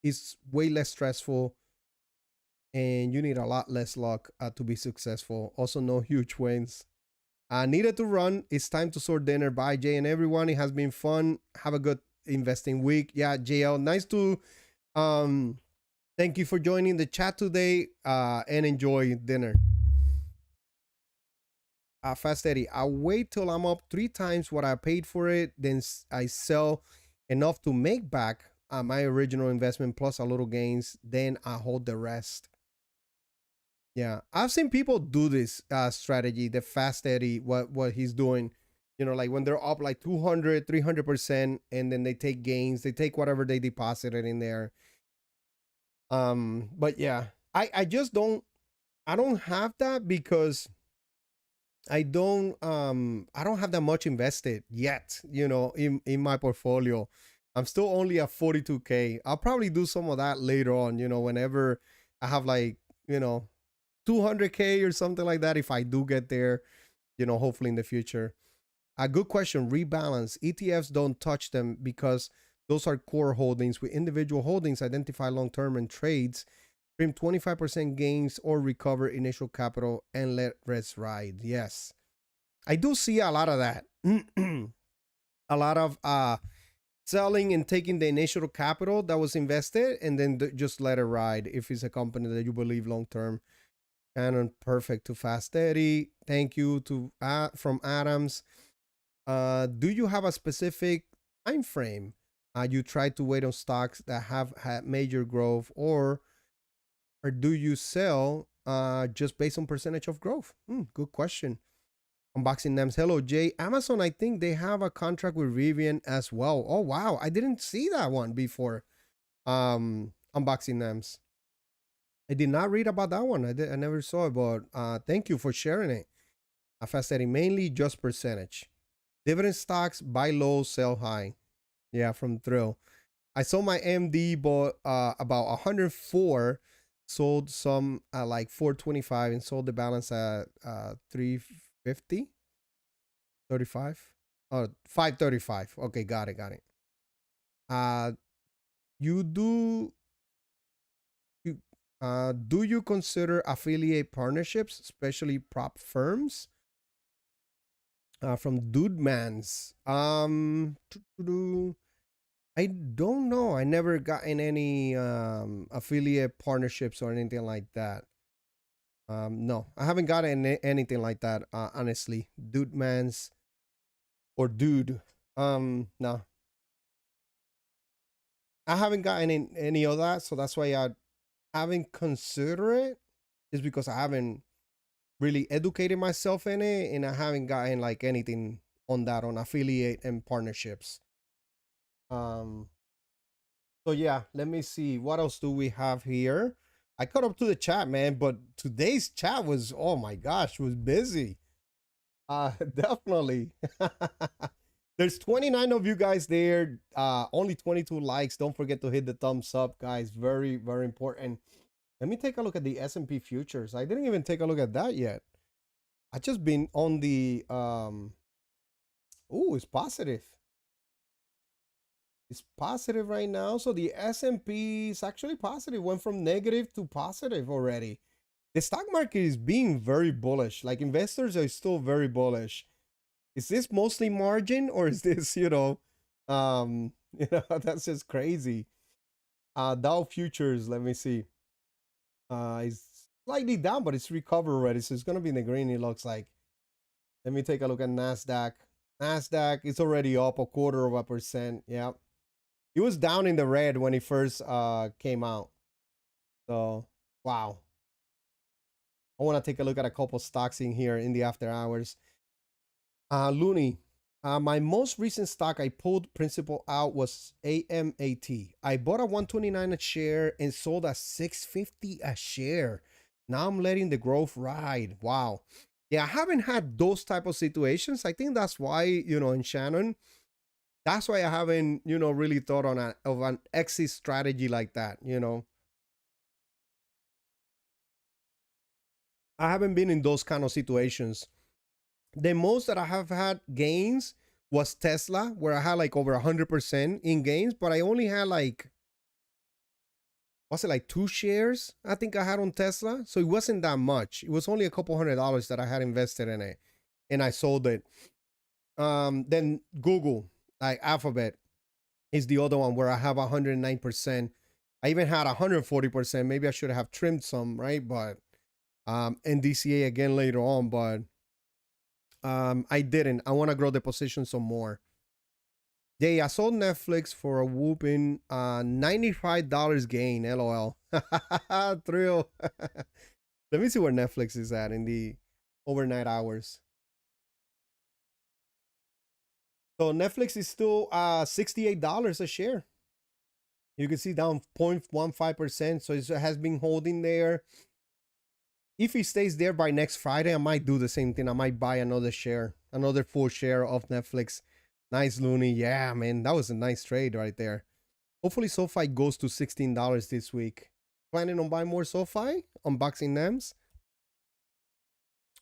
is way less stressful and you need a lot less luck to be successful. Also, no huge wins. Needed to run. It's time to sort dinner. Bye, Jay and everyone. It has been fun. Have a good investing week. Yeah, JL, nice to thank you for joining the chat today and enjoy dinner. Fast Eddie, I wait till I'm up 3 times what I paid for it, then I sell enough to make back my original investment plus a little gains, then I hold the rest. Yeah, I've seen people do this strategy, the Fast Eddie, what he's doing. Like when they're up like 200, 300%, and then they take gains, they take whatever they deposited in there. But yeah, I just don't have that because I don't have that much invested yet, in my portfolio. I'm still only at 42K. I'll probably do some of that later on, whenever I have like, 200K or something like that, if I do get there, hopefully in the future. A good question. Rebalance. ETFs, don't touch them because those are core holdings. With individual holdings, identify long-term and trades, trim 25% gains or recover initial capital and let rest ride. Yes, I do see a lot of that. A lot of selling and taking the initial capital that was invested and then just let it ride if it's a company that you believe long term. And perfect to Fast Eddie. Thank you to from Adams. Do you have a specific time frame? You try to wait on stocks that have had major growth, or do you sell just based on percentage of growth? Good question. Unboxing names. Hello, Jay. Amazon, I think they have a contract with Rivian as well. Oh, wow. I didn't see that one before. Unboxing names. I did not read about that one. I never saw it, but thank you for sharing it. Fast Eddie, mainly just percentage. Dividend stocks, buy low, sell high. Yeah, from Thrill. I sold my MD, bought about 104, sold some at like 425, and sold the balance at 350, 35. Oh, 535. Okay, got it. You do you do you consider affiliate partnerships, especially prop firms? From Dude Mans. I don't know. I never got in any affiliate partnerships or anything like that. No, I haven't got anything like that. Honestly, Dude Mans or Dude. No, I haven't gotten any of that, so that's why I haven't considered it. Is because I haven't really educated myself in it, and I haven't gotten like anything on that on affiliate and partnerships. Um, so yeah, let me see what else do we have here. I caught up to the chat, man, but today's chat was, oh my gosh, was busy. Definitely. There's 29 of you guys there. Only 22 likes. Don't forget to hit the thumbs up, guys. Very, very important. Let me take a look at the S&P futures. I didn't even take a look at that yet. I just been on the it's positive. It's positive right now. So the S&P is actually positive. Went from negative to positive already. The stock market is being very bullish. Like investors are still very bullish. Is this mostly margin or is this, that's just crazy. Dow futures, let me see. It's slightly down, but it's recovered already. So it's gonna be in the green, it looks like. Let me take a look at NASDAQ. NASDAQ is already up 0.25%. Yeah. It was down in the red when it first came out. So wow. I want to take a look at a couple stocks in here in the after hours. Looney. My most recent stock I pulled principal out was AMAT. I bought at 129 a share and sold at 650 a share. Now I'm letting the growth ride. Wow. Yeah, I haven't had those type of situations. I think that's why, in Shannon, that's why I haven't, really thought on of an exit strategy like that, I haven't been in those kind of situations. The most that I have had gains was Tesla, where I had like over 100% in gains, but I only had like, was it like 2 shares? I think I had on Tesla. So it wasn't that much. It was only a couple $100 that I had invested in it and I sold it. Then Google, like Alphabet, is the other one where I have 109%. I even had 140%. Maybe I should have trimmed some, right? But and DCA again later on, but I didn't. I want to grow the position some more. Yeah, I sold Netflix for a whooping $95 gain. LOL. Thrill. Let me see where Netflix is at in the overnight hours. So Netflix is still $68 a share. You can see down 0.15%. So it has been holding there. If it stays there by next Friday, I might do the same thing. I might buy another share, another full share of Netflix. Nice, Looney. Yeah, man, that was a nice trade right there. Hopefully, SoFi goes to $16 this week. Planning on buying more SoFi? Unboxing names?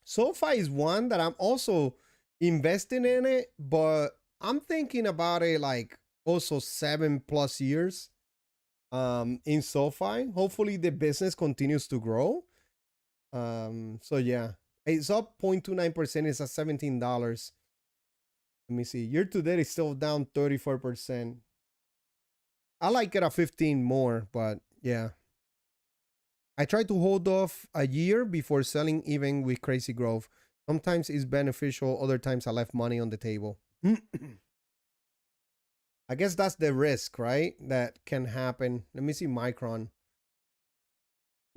SoFi is one that I'm also investing in it, but I'm thinking about it like also 7+ years in SoFi. Hopefully, the business continues to grow. So yeah, it's up 0.29%. It's at $17. Let me see. Year to date, it's still down 34%. I like it at 15 more, but yeah. I try to hold off a year before selling, even with crazy growth. Sometimes it's beneficial, other times I left money on the table. I guess that's the risk, right? That can happen. Let me see Micron.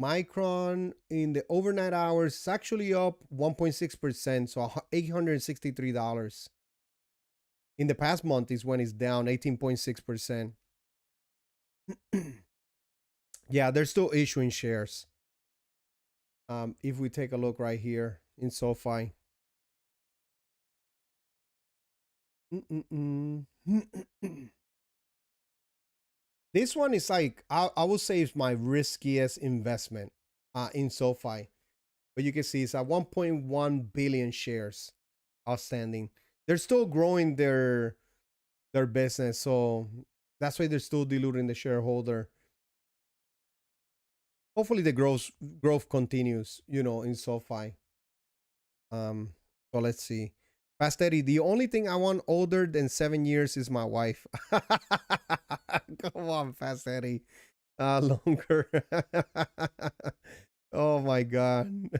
Micron in the overnight hours is actually up 1.6%, so $863. In the past month is when it's down 18.6%. Yeah, they're still issuing shares. If we take a look right here in SoFi. This one is like, I would say it's my riskiest investment in SoFi. But you can see it's at 1.1 billion shares outstanding. They're still growing their business, so that's why they're still diluting the shareholder. Hopefully the growth continues, in SoFi. So let's see. Fast Eddie, the only thing I want older than 7 years is my wife. Come on, Fast Eddie. Longer. Oh my god.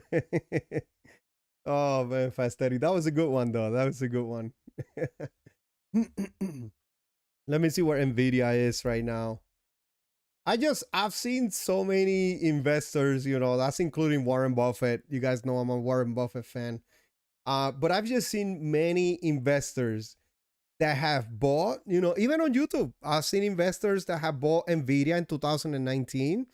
Oh man, Fast Eddie. That was a good one though. That was a good one. Let me see where Nvidia is right now. I've seen so many investors, that's including Warren Buffett. You guys know I'm a Warren Buffett fan. But I've just seen many investors that have bought, even on YouTube, I've seen investors that have bought Nvidia in 2019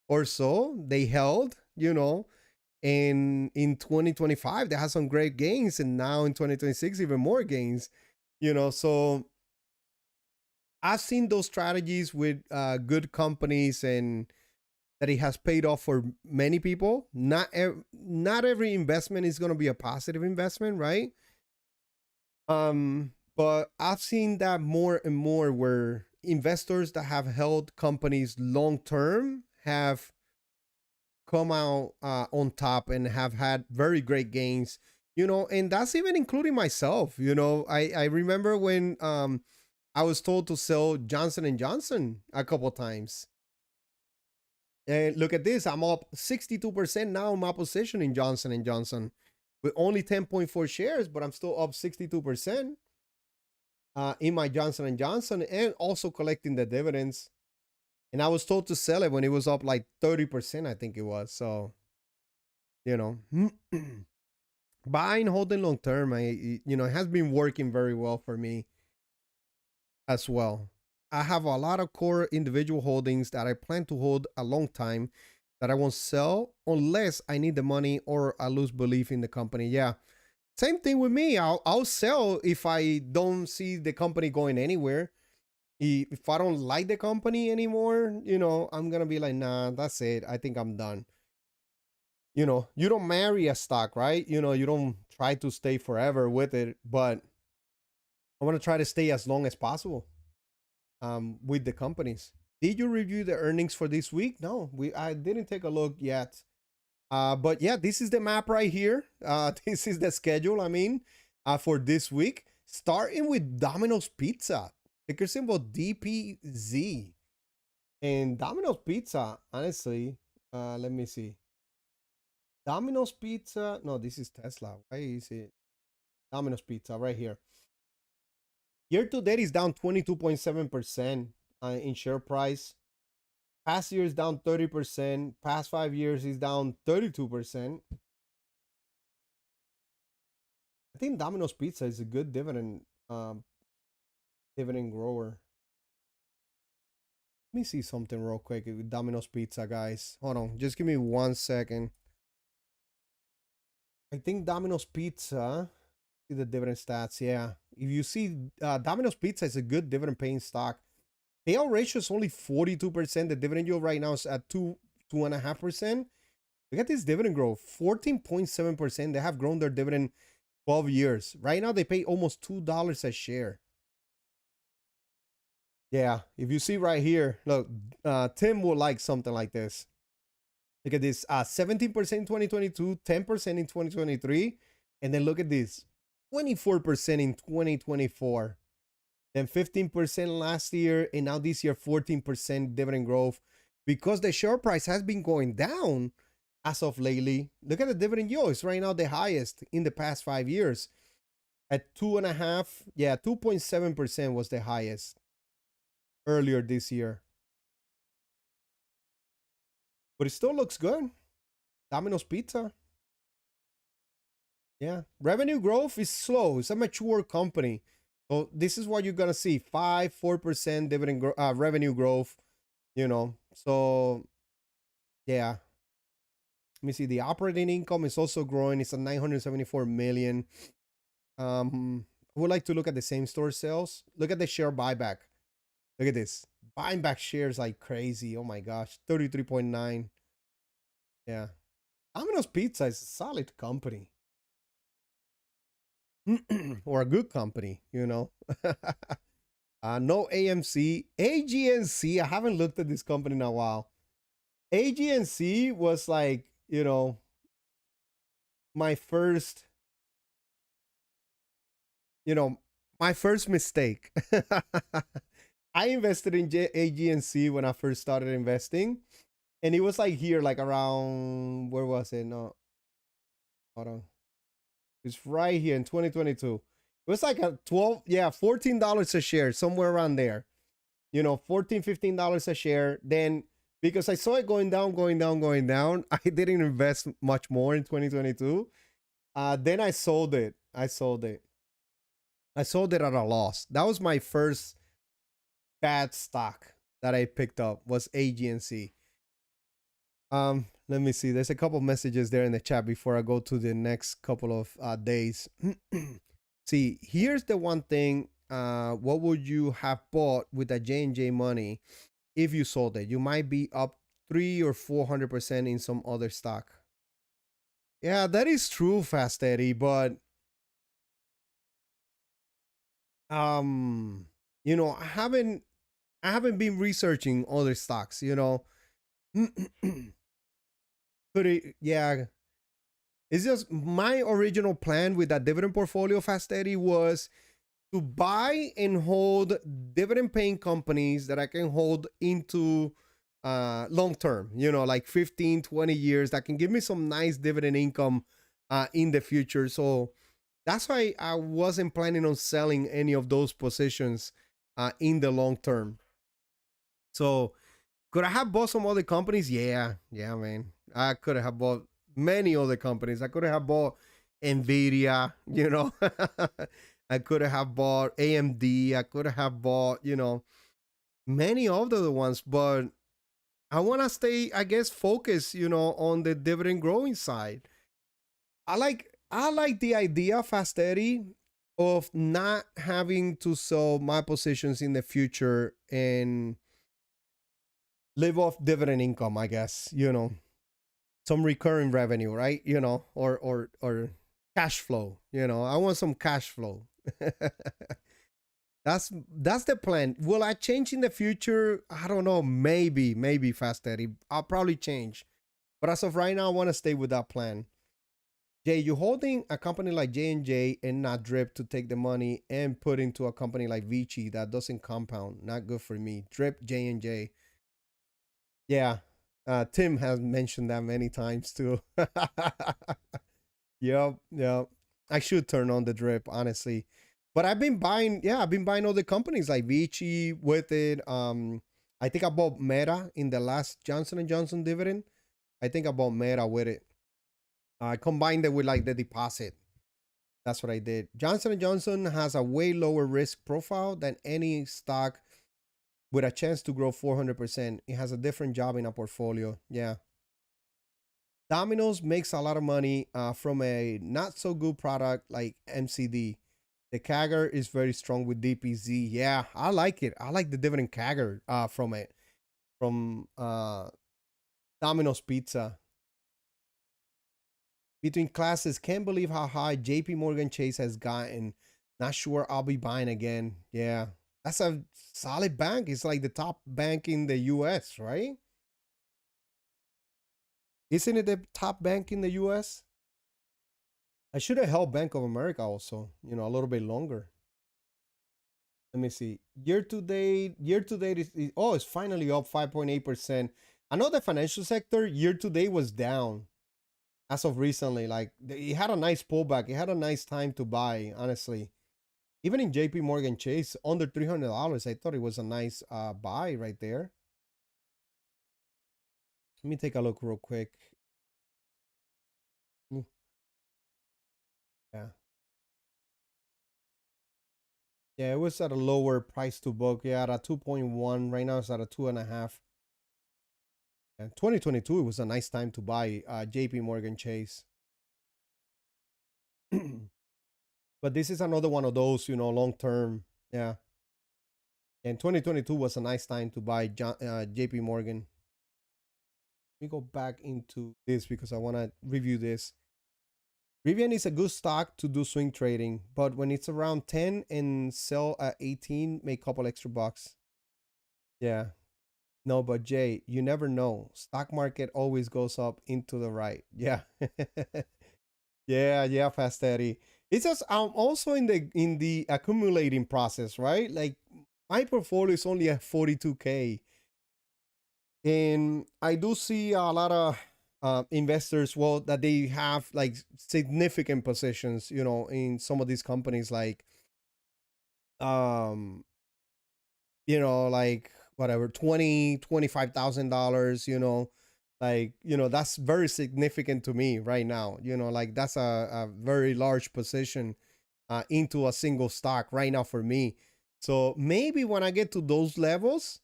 or so. They held, and in 2025, they had some great gains. And now in 2026, even more gains, so I've seen those strategies with good companies and that it has paid off for many people. Not every investment is going to be a positive investment, right? But I've seen that more and more where investors that have held companies long term have come out on top and have had very great gains, and that's even including myself. I remember when I was told to sell Johnson and Johnson a couple times. And look at this, I'm up 62% now in my position in Johnson and Johnson with only 10.4 shares, but I'm still up 62% in my Johnson and Johnson, and also collecting the dividends. And I was told to sell it when it was up like 30%, I think it was. So, you know, buying, holding long term, it has been working very well for me as well. I have a lot of core individual holdings that I plan to hold a long time that I won't sell unless I need the money or I lose belief in the company. Yeah. Same thing with me. I'll sell if I don't see the company going anywhere. If I don't like the company anymore, I'm gonna be like, nah, that's it. I think I'm done. You don't marry a stock, right? You don't try to stay forever with it, but I want to try to stay as long as possible with the companies. Did you review the earnings for this week? No, I didn't take a look yet. But yeah, this is the map right here. This is the schedule, for this week. Starting with Domino's Pizza, ticker symbol DPZ. And Domino's Pizza, honestly, let me see. Domino's Pizza, no, this is Tesla. Why is it Domino's Pizza right here? Year to date is down 22.7% in share price. Past year is down 30%. Past 5 years is down 32%. I think Domino's Pizza is a good dividend grower. Let me see something real quick with Domino's Pizza, guys. Hold on, just give me 1 second. I think Domino's Pizza, see the dividend stats. Yeah, if you see, Domino's Pizza is a good dividend paying stock. Payout ratio is only 42%. The dividend yield right now is at 2.5%. Look at this dividend growth, 14.7%. They have grown their dividend 12 years. Right now, they pay almost $2 a share. Yeah, if you see right here, look, Tim will like something like this. Look at this, 17% in 2022, 10% in 2023, and then look at this, 24% in 2024, then 15% last year, and now this year 14% dividend growth because the share price has been going down as of lately. Look at the dividend yield; it's right now the highest in the past 5 years at 2.5. Yeah, 2.7% was the highest earlier this year, but it still looks good. Domino's Pizza. Yeah. Revenue growth is slow. It's a mature company. So this is what you're gonna see: 4% revenue growth. So yeah. Let me see. The operating income is also growing. It's at 974 million. I would like to look at the same store sales. Look at the share buyback. Look at this. Buying back shares like crazy. Oh my gosh. 33.9. Yeah. Domino's Pizza is a solid company. Or a good company. No AMC. AGNC. I haven't looked at this company in a while. AGNC was like, my first, my first mistake. I invested in AGNC when I first started investing. And it was like here, like around, where was it? No, hold on. It's right here in 2022. It was like a $14 a share, somewhere around there. $14, $15 a share. Then because I saw it going down, going down, going down, I didn't invest much more in 2022. Then I sold it. I sold it at a loss. That was my first bad stock that I picked up, was AGNC. Let me see. There's a couple messages there in the chat before I go to the next couple of days. See, here's the one thing. What would you have bought with the J&J money if you sold it? You might be up 3 or 400% in some other stock. Yeah, that is true, Fast Eddie, but I haven't been researching other stocks. Yeah, it's just my original plan with that dividend portfolio, Fast Eddie, was to buy and hold dividend paying companies that I can hold into long term, like 15, 20 years that can give me some nice dividend income in the future. So that's why I wasn't planning on selling any of those positions in the long term. So could I have bought some other companies? Yeah, yeah, man. I could have bought many other companies. I could have bought Nvidia, I could have bought AMD. I could have bought, many of the other ones, but I want to stay, I guess, focused, on the dividend growing side. I like the idea, Fasteri, of not having to sell my positions in the future and live off dividend income, I guess, some recurring revenue, right? Or cash flow, I want some cash flow. That's the plan. Will I change in the future? I don't know. Maybe Fast Eddie. I'll probably change. But as of right now, I want to stay with that plan. Jay, you holding a company like J&J and not Drip to take the money and put into a company like Vici that doesn't compound. Not good for me. Drip J&J. Yeah. Tim has mentioned that many times too. Yep. I should turn on the drip, honestly. But I've been buying other companies like Vici with it. I think I bought Meta in the last Johnson and Johnson dividend. I think I bought Meta with it. I combined it with like the deposit. That's what I did. Johnson and Johnson has a way lower risk profile than any stock with a chance to grow 400%. It has a different job in a portfolio. Yeah. Domino's makes a lot of money from a not so good product like MCD. The CAGR is very strong with DPZ. Yeah, I like it. I like the dividend CAGR from it, from Domino's Pizza. Between classes, can't believe how high JP Morgan Chase has gotten. Not sure I'll be buying again. Yeah, that's a solid bank. It's like the top bank in the US, right? Isn't it the top bank in the US? I should have held Bank of America also, a little bit longer. Let me see. Year to date it's finally up 5.8%. I know the financial sector year to date was down as of recently. Like it had a nice pullback. It had a nice time to buy, honestly. Even in JP Morgan Chase, under $300, I thought it was a nice buy right there. Let me take a look real quick. Mm, Yeah. Yeah, it was at a lower price to book. Yeah, at a 2.1. Right now it's at a 2.5. And 2022, it was a nice time to buy JP Morgan Chase. But this is another one of those, long term. Yeah. And 2022 was a nice time to buy JP Morgan. Let me go back into this because I want to review this. Rivian is a good stock to do swing trading, but when it's around 10 and sell at 18, make a couple extra bucks. Yeah. No, but Jay, you never know. Stock market always goes up into the right. Yeah. Yeah, Fast Eddie. It's just I'm also in the accumulating process, right? Like my portfolio is only at 42K. And I do see a lot of investors, well, that they have like significant positions, in some of these companies, like um, like whatever, 20, $25,000, like, that's very significant to me right now. Like that's a very large position into a single stock right now for me. So maybe when I get to those levels,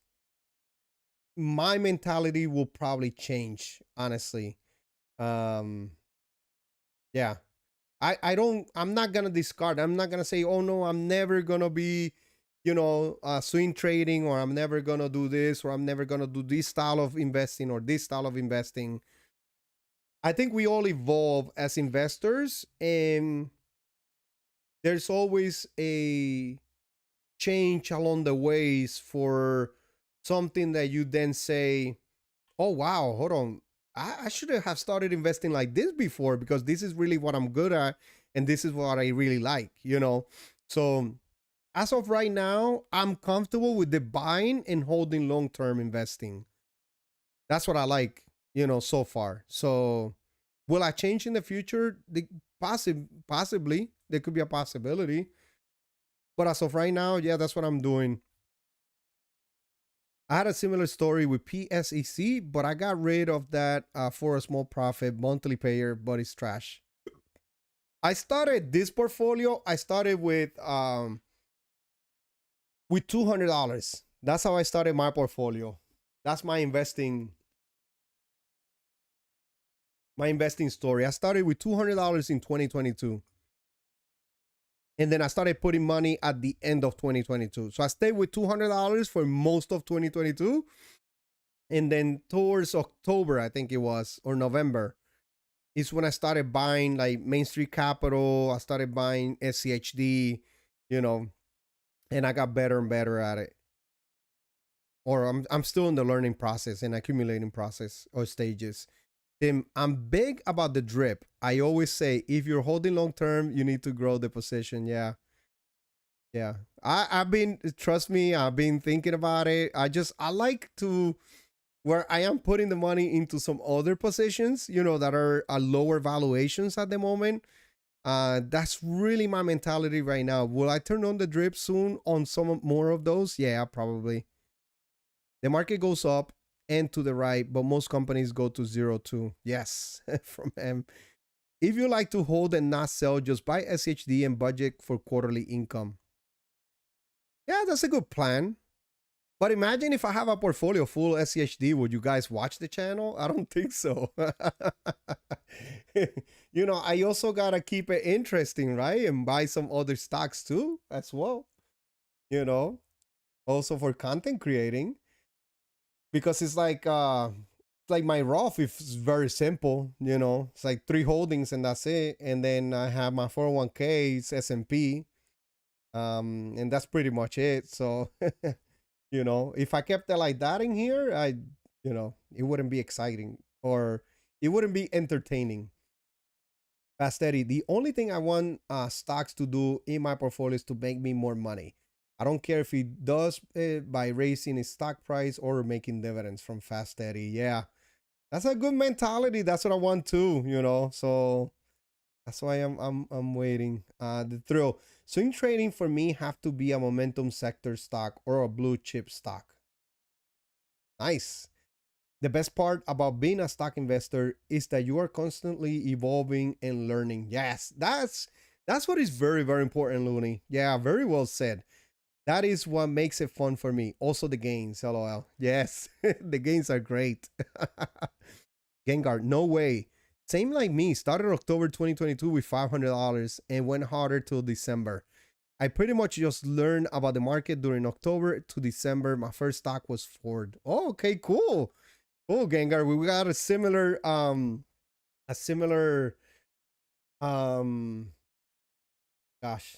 my mentality will probably change, honestly. Um, yeah. I'm not gonna discard. I'm not gonna say, oh no, I'm never gonna be, swing trading, or I'm never gonna do this, or I'm never gonna do this style of investing or this style of investing. I think we all evolve as investors, and there's always a change along the ways for something that you then say, oh wow, hold on. I should have started investing like this before, because this is really what I'm good at, and this is what I really like, you know. So as of right now, I'm comfortable with the buying and holding long term investing. That's what I like, you know, so far. So will I change in the future? Possibly, there could be a possibility. But as of right now, yeah, that's what I'm doing. I had a similar story with PSEC, but I got rid of that for a small profit monthly payer, but it's trash. I started this portfolio. I started with $200. That's how I started my portfolio. That's my investing story. I started with $200 in 2022. And then I started putting money at the end of 2022. So I stayed with $200 for most of 2022. And then towards October, I think it was, or November, is when I started buying like Main Street Capital. I started buying SCHD, you know, and I got better and better at it. Or I'm still in the learning process and accumulating process or stages. Tim, I'm big about the drip. I always say if you're holding long term, you need to grow the position. Yeah. Yeah. I've been, trust me, I've been thinking about it. I like to, where I am putting the money into some other positions, you know, that are lower valuations at the moment. That's really my mentality right now. Will I turn on the drip soon on some more of those? Yeah, probably. The market goes up and to the right, but most companies go to 0 too. Yes, from M. If you like to hold and not sell, just buy SHD and budget for quarterly income. Yeah, that's a good plan. But imagine if I have a portfolio full SCHD, would you guys watch the channel? I don't think so. You know, I also gotta keep it interesting, right? And buy some other stocks too, as well. You know, also for content creating, because it's like my Roth is very simple. You know, it's like 3 holdings and that's it. And then I have my 401k, it's S&P, and that's pretty much it. So. You know, if I kept it like that in here, it wouldn't be exciting, or it wouldn't be entertaining. Fast Eddie, the only thing I want stocks to do in my portfolio is to make me more money. I don't care if it does it by raising its stock price or making dividends from Fast Eddie. Yeah, that's a good mentality. That's what I want too, you know. So that's why I'm waiting. The thrill. Swing trading for me have to be a momentum sector stock or a blue chip stock. Nice. The best part about being a stock investor is that you are constantly evolving and learning. Yes, that's what is very very important, Looney. Yeah, very well said. That is what makes it fun for me. Also the gains, lol. Yes, the gains are great. Gengar, no way. Same like me. Started October 2022 with $500 and went harder till December. I pretty much just learned about the market during October to December. My first stock was Ford. Oh, okay, cool. Oh, Gengar, we got a similar um gosh,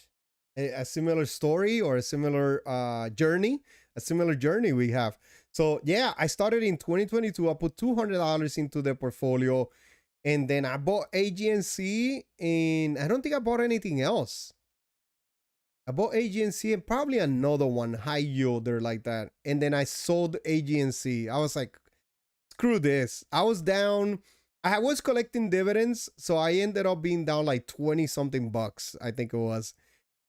a similar story, or a similar journey we have. So yeah, I started in 2022. I put $200 into the portfolio, and then I bought AGNC, and I don't think I bought anything else. I bought AGNC and probably another one, high yielder like that, and then I sold AGNC. I was like, screw this. I was down. I was collecting dividends, so I ended up being down like 20 something bucks, I think it was.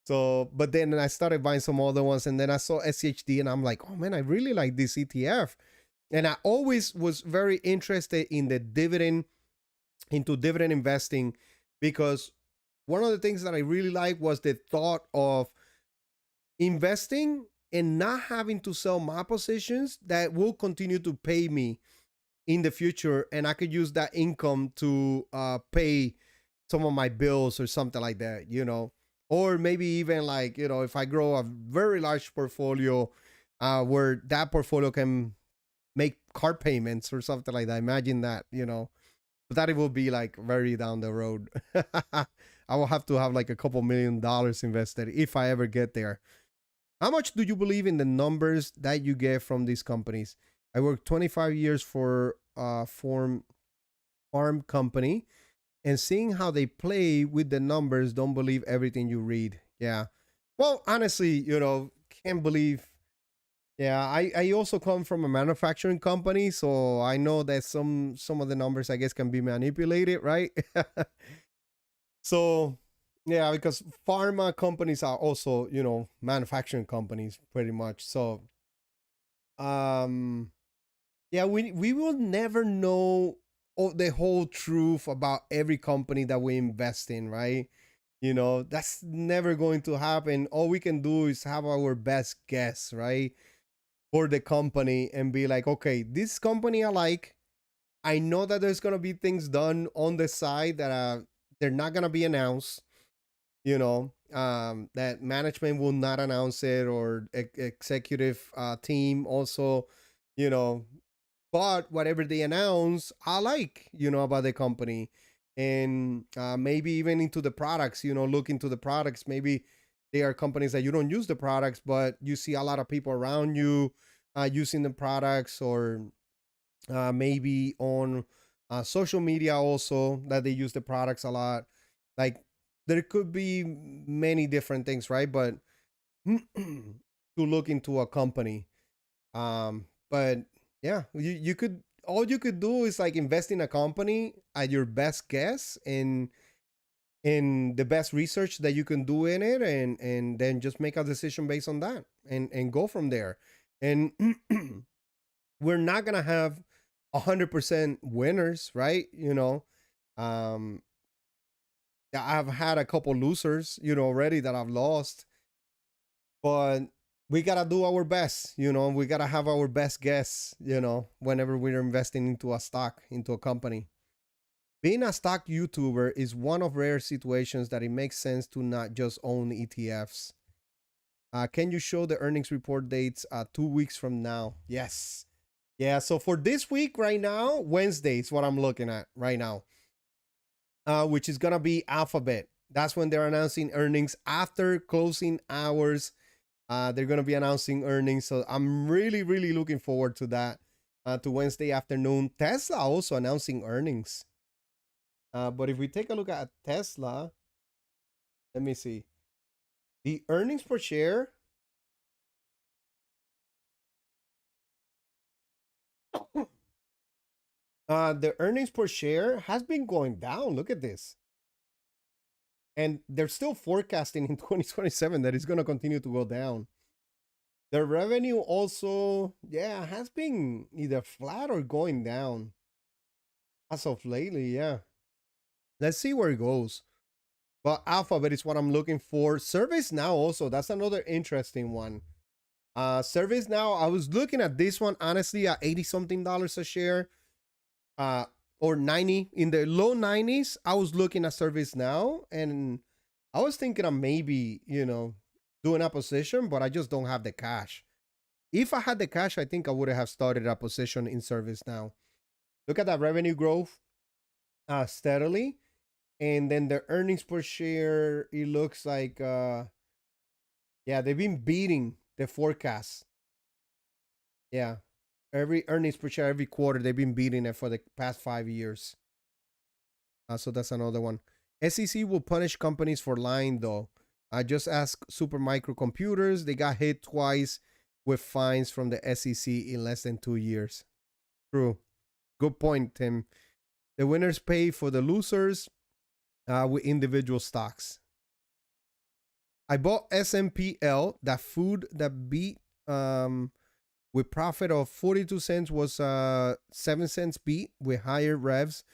So, but then I started buying some other ones, and then I saw SCHD, and I'm like, oh man, I really like this ETF. And I always was very interested in into dividend investing, because one of the things that I really like was the thought of investing and not having to sell my positions that will continue to pay me in the future, and I could use that income to pay some of my bills or something like that, you know. Or maybe even like, you know, if I grow a very large portfolio, where that portfolio can make car payments or something like that. Imagine that, you know. But that it will be like very down the road. I will have to have like a couple $1,000,000 invested if I ever get there. How much do you believe in the numbers that you get from these companies? I worked 25 years for Form farm company and seeing how they play with the numbers. Don't believe everything you read. Yeah. Well, honestly, can't believe. Yeah, I also come from a manufacturing company, so I know that some of the numbers I guess can be manipulated, right? So yeah, because pharma companies are also, manufacturing companies pretty much. So um yeah, we will never know the whole truth about every company that we invest in, right? That's never going to happen. All we can do is have our best guess, right? For the company and be like, okay, this company I know that there's going to be things done on the side that they're not going to be announced, that management will not announce it, or executive team also, you know, but whatever they announce, I like, about the company. And maybe even into the products, look into the products. Maybe they are companies that you don't use the products, but you see a lot of people around you using the products, or maybe on social media also that they use the products a lot. Like, there could be many different things, right? But to look into a company. But yeah, you could, all you could do is like invest in a company at your best guess, in the best research that you can do in it, and then just make a decision based on that, and go from there. And we're not gonna have 100% winners, right? Um, yeah, I've had a couple losers, already that I've lost, but we gotta do our best. We gotta have our best guess. Whenever we're investing into a stock, into a company. Being a stock YouTuber is one of rare situations that it makes sense to not just own ETFs. Can you show the earnings report dates 2 weeks from now? Yes. Yeah, so for this week right now, Wednesday is what I'm looking at right now, which is going to be Alphabet. That's when they're announcing earnings after closing hours. They're going to be announcing earnings. So I'm really, really looking forward to that, to Wednesday afternoon. Tesla also announcing earnings. But if we take a look at Tesla, let me see. The earnings per share, the earnings per share has been going down. Look at this. And they're still forecasting in 2027 that it's going to continue to go down. The revenue also, yeah, has been either flat or going down as of lately. Yeah. Let's see where it goes. But Alphabet is what I'm looking for. ServiceNow also, that's another interesting one. ServiceNow, I was looking at this one honestly at 80 something dollars a share, uh, or 90, in the low 90s. I was looking at ServiceNow, and I was thinking of maybe, doing a position, but I just don't have the cash. If I had the cash, I think I would have started a position in ServiceNow. Look at that revenue growth steadily. And then the earnings per share, it looks like, yeah, they've been beating the forecast. Yeah. Every earnings per share, every quarter, they've been beating it for the past 5 years. So that's another one. SEC will punish companies for lying, though. I just asked Supermicro Computers. They got hit twice with fines from the SEC in less than 2 years. True. Good point, Tim. The winners pay for the losers with individual stocks. I bought SMPL, that food that beat, with profit of 42 cents, was 7 cents beat with higher revs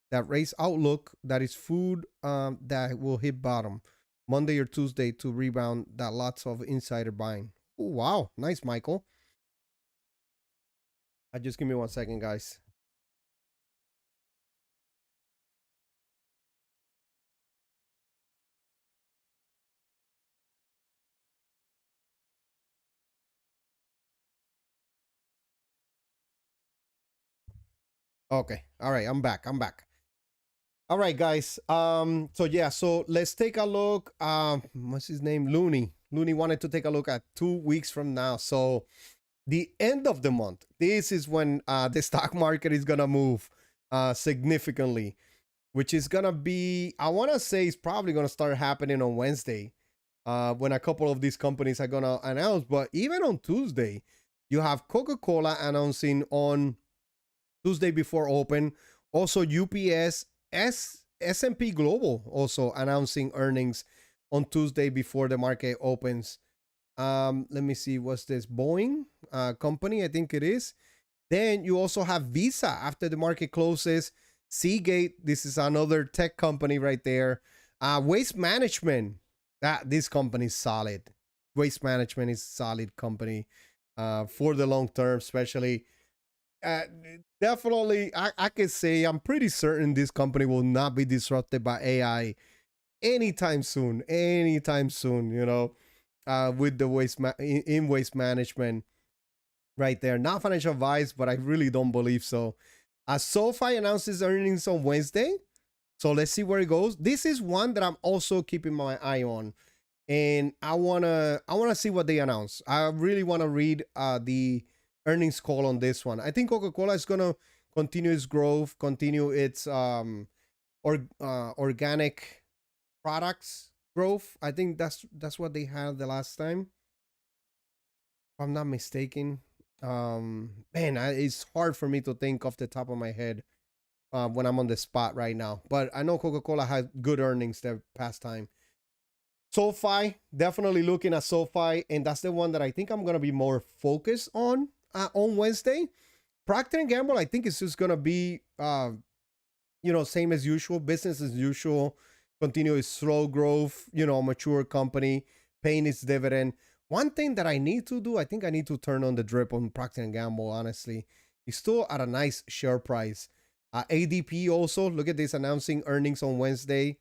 that raise outlook. That is food that will hit bottom Monday or Tuesday to rebound. That lots of insider buying. Oh, wow. Nice, Michael. Just give me 1 second, guys. Okay. All right. I'm back. All right, guys. So yeah, so let's take a look. What's his name? Looney. Looney wanted to take a look at 2 weeks from now. So the end of the month, this is when the stock market is gonna move. significantly, which is gonna be, I want to say, it's probably gonna start happening on Wednesday, when a couple of these companies are gonna announce. But even on Tuesday, you have Coca-Cola announcing on Tuesday before open. Also, UPS, S&P Global also announcing earnings on Tuesday before the market opens. Let me see, what's this? Boeing company, I think it is. Then you also have Visa after the market closes. Seagate, this is another tech company right there. Waste Management, this company is solid. Waste Management is a solid company for the long term, especially. Uh, Definitely, I can say I'm pretty certain this company will not be disrupted by AI anytime soon. Anytime soon, with the in waste management right there. Not financial advice, but I really don't believe so. SoFi announces earnings on Wednesday, so let's see where it goes. This is one that I'm also keeping my eye on, and I wanna see what they announce. I really wanna read the earnings call on this one. I think Coca-Cola is gonna continue its growth, continue its organic products growth. I think that's what they had the last time, if I'm not mistaken. Man, it's hard for me to think off the top of my head when I'm on the spot right now. But I know Coca-Cola had good earnings the past time. SoFi, definitely looking at SoFi, and that's the one that I think I'm gonna be more focused on Wednesday. Procter and Gamble, I think it's just gonna be same as usual, business as usual, continue its slow growth, mature company, paying its dividend. One thing that I need to do, I think I need to turn on the drip on Procter and Gamble. Honestly, it's still at a nice share price. ADP also, look at this, announcing earnings on Wednesday.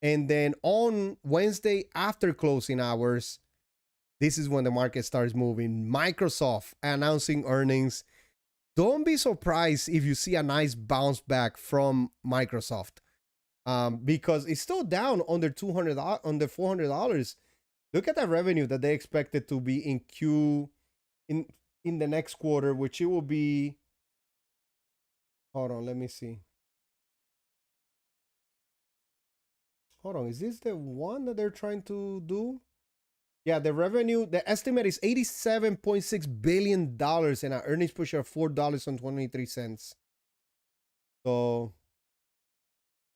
And then on Wednesday after closing hours, this is when the market starts moving. Microsoft announcing earnings. Don't be surprised if you see a nice bounce back from Microsoft, because it's still down under $400. Look at that revenue that they expected to be in in the next quarter, which it will be. Hold on, let me see. Hold on, is this the one that they're trying to do? Yeah, the revenue, the estimate is $87.6 billion and an earnings per share of $4.23. So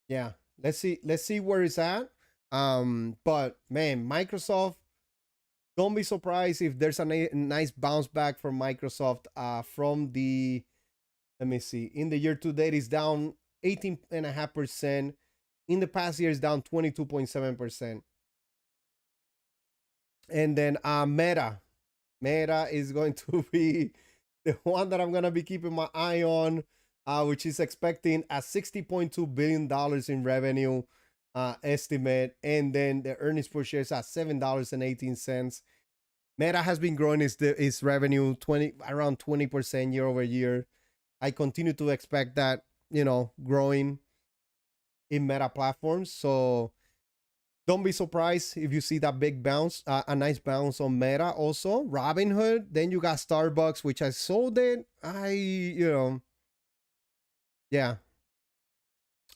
yeah, let's see where it's at. But man, Microsoft, don't be surprised if there's a nice bounce back from Microsoft from the, let me see, in the year to date is down 18.5%. In the past year is down 22.7%. And then Meta is going to be the one that I'm going to be keeping my eye on, which is expecting a $60.2 billion in revenue estimate. And then the earnings per share is at $7.18. Meta has been growing its revenue around 20% year over year. I continue to expect that, growing in Meta platforms. So don't be surprised if you see that big bounce, a nice bounce on Meta also. Robinhood, then you got Starbucks, which I sold it. Yeah,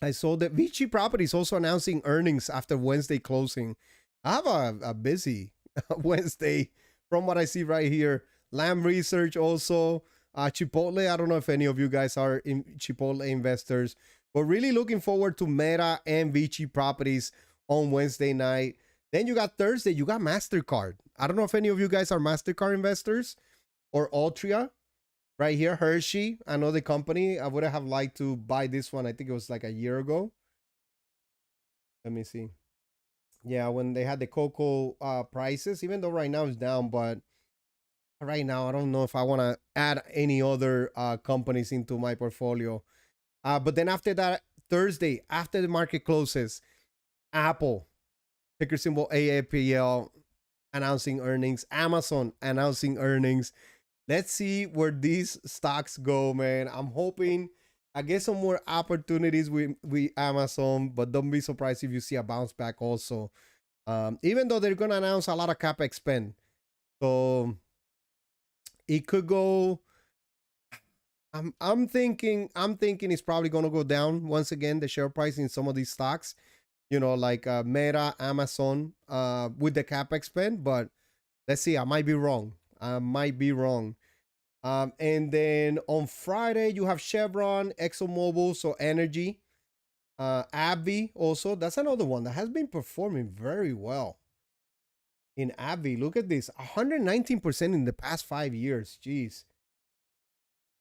I sold it. Vici Properties also announcing earnings after Wednesday closing. I have a busy Wednesday from what I see right here. Lamb Research also. Chipotle, I don't know if any of you guys are in Chipotle investors, but really looking forward to Meta and Vici Properties on Wednesday night. Then you got Thursday, you got MasterCard. I don't know if any of you guys are MasterCard investors or Altria. Right here, Hershey, another company. I would have liked to buy this one. I think it was like a year ago. Let me see. Yeah, when they had the cocoa prices, even though right now it's down, but right now I don't know if I want to add any other companies into my portfolio. But then after that, Thursday, after the market closes, Apple, ticker symbol AAPL, announcing earnings. Amazon announcing earnings. Let's see where these stocks go, man. I'm hoping I get some more opportunities with Amazon, but don't be surprised if you see a bounce back also. Even though they're gonna announce a lot of capex spend, so it could go. I'm thinking it's probably gonna go down once again, the share price in some of these stocks, like Meta, Amazon, with the capex spend. But let's see, I might be wrong. I might be wrong. And then on Friday you have Chevron, ExxonMobil, so energy, AbbVie also. That's another one that has been performing very well. In AbbVie, look at this, 119% in the past 5 years. Jeez,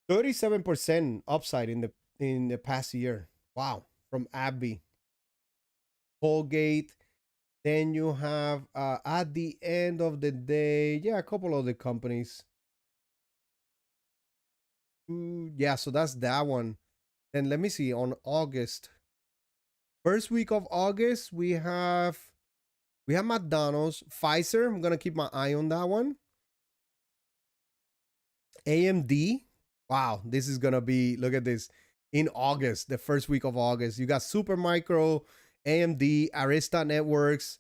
37% upside in the past year. Wow, from AbbVie. Colgate. Then you have at the end of the day, yeah, a couple of the companies. Yeah, so that's that one. Then let me see on August. First week of August, we have McDonald's, Pfizer. I'm gonna keep my eye on that one. AMD. Wow, this is gonna be, look at this. In August, the first week of August, you got Supermicro, AMD, Arista Networks,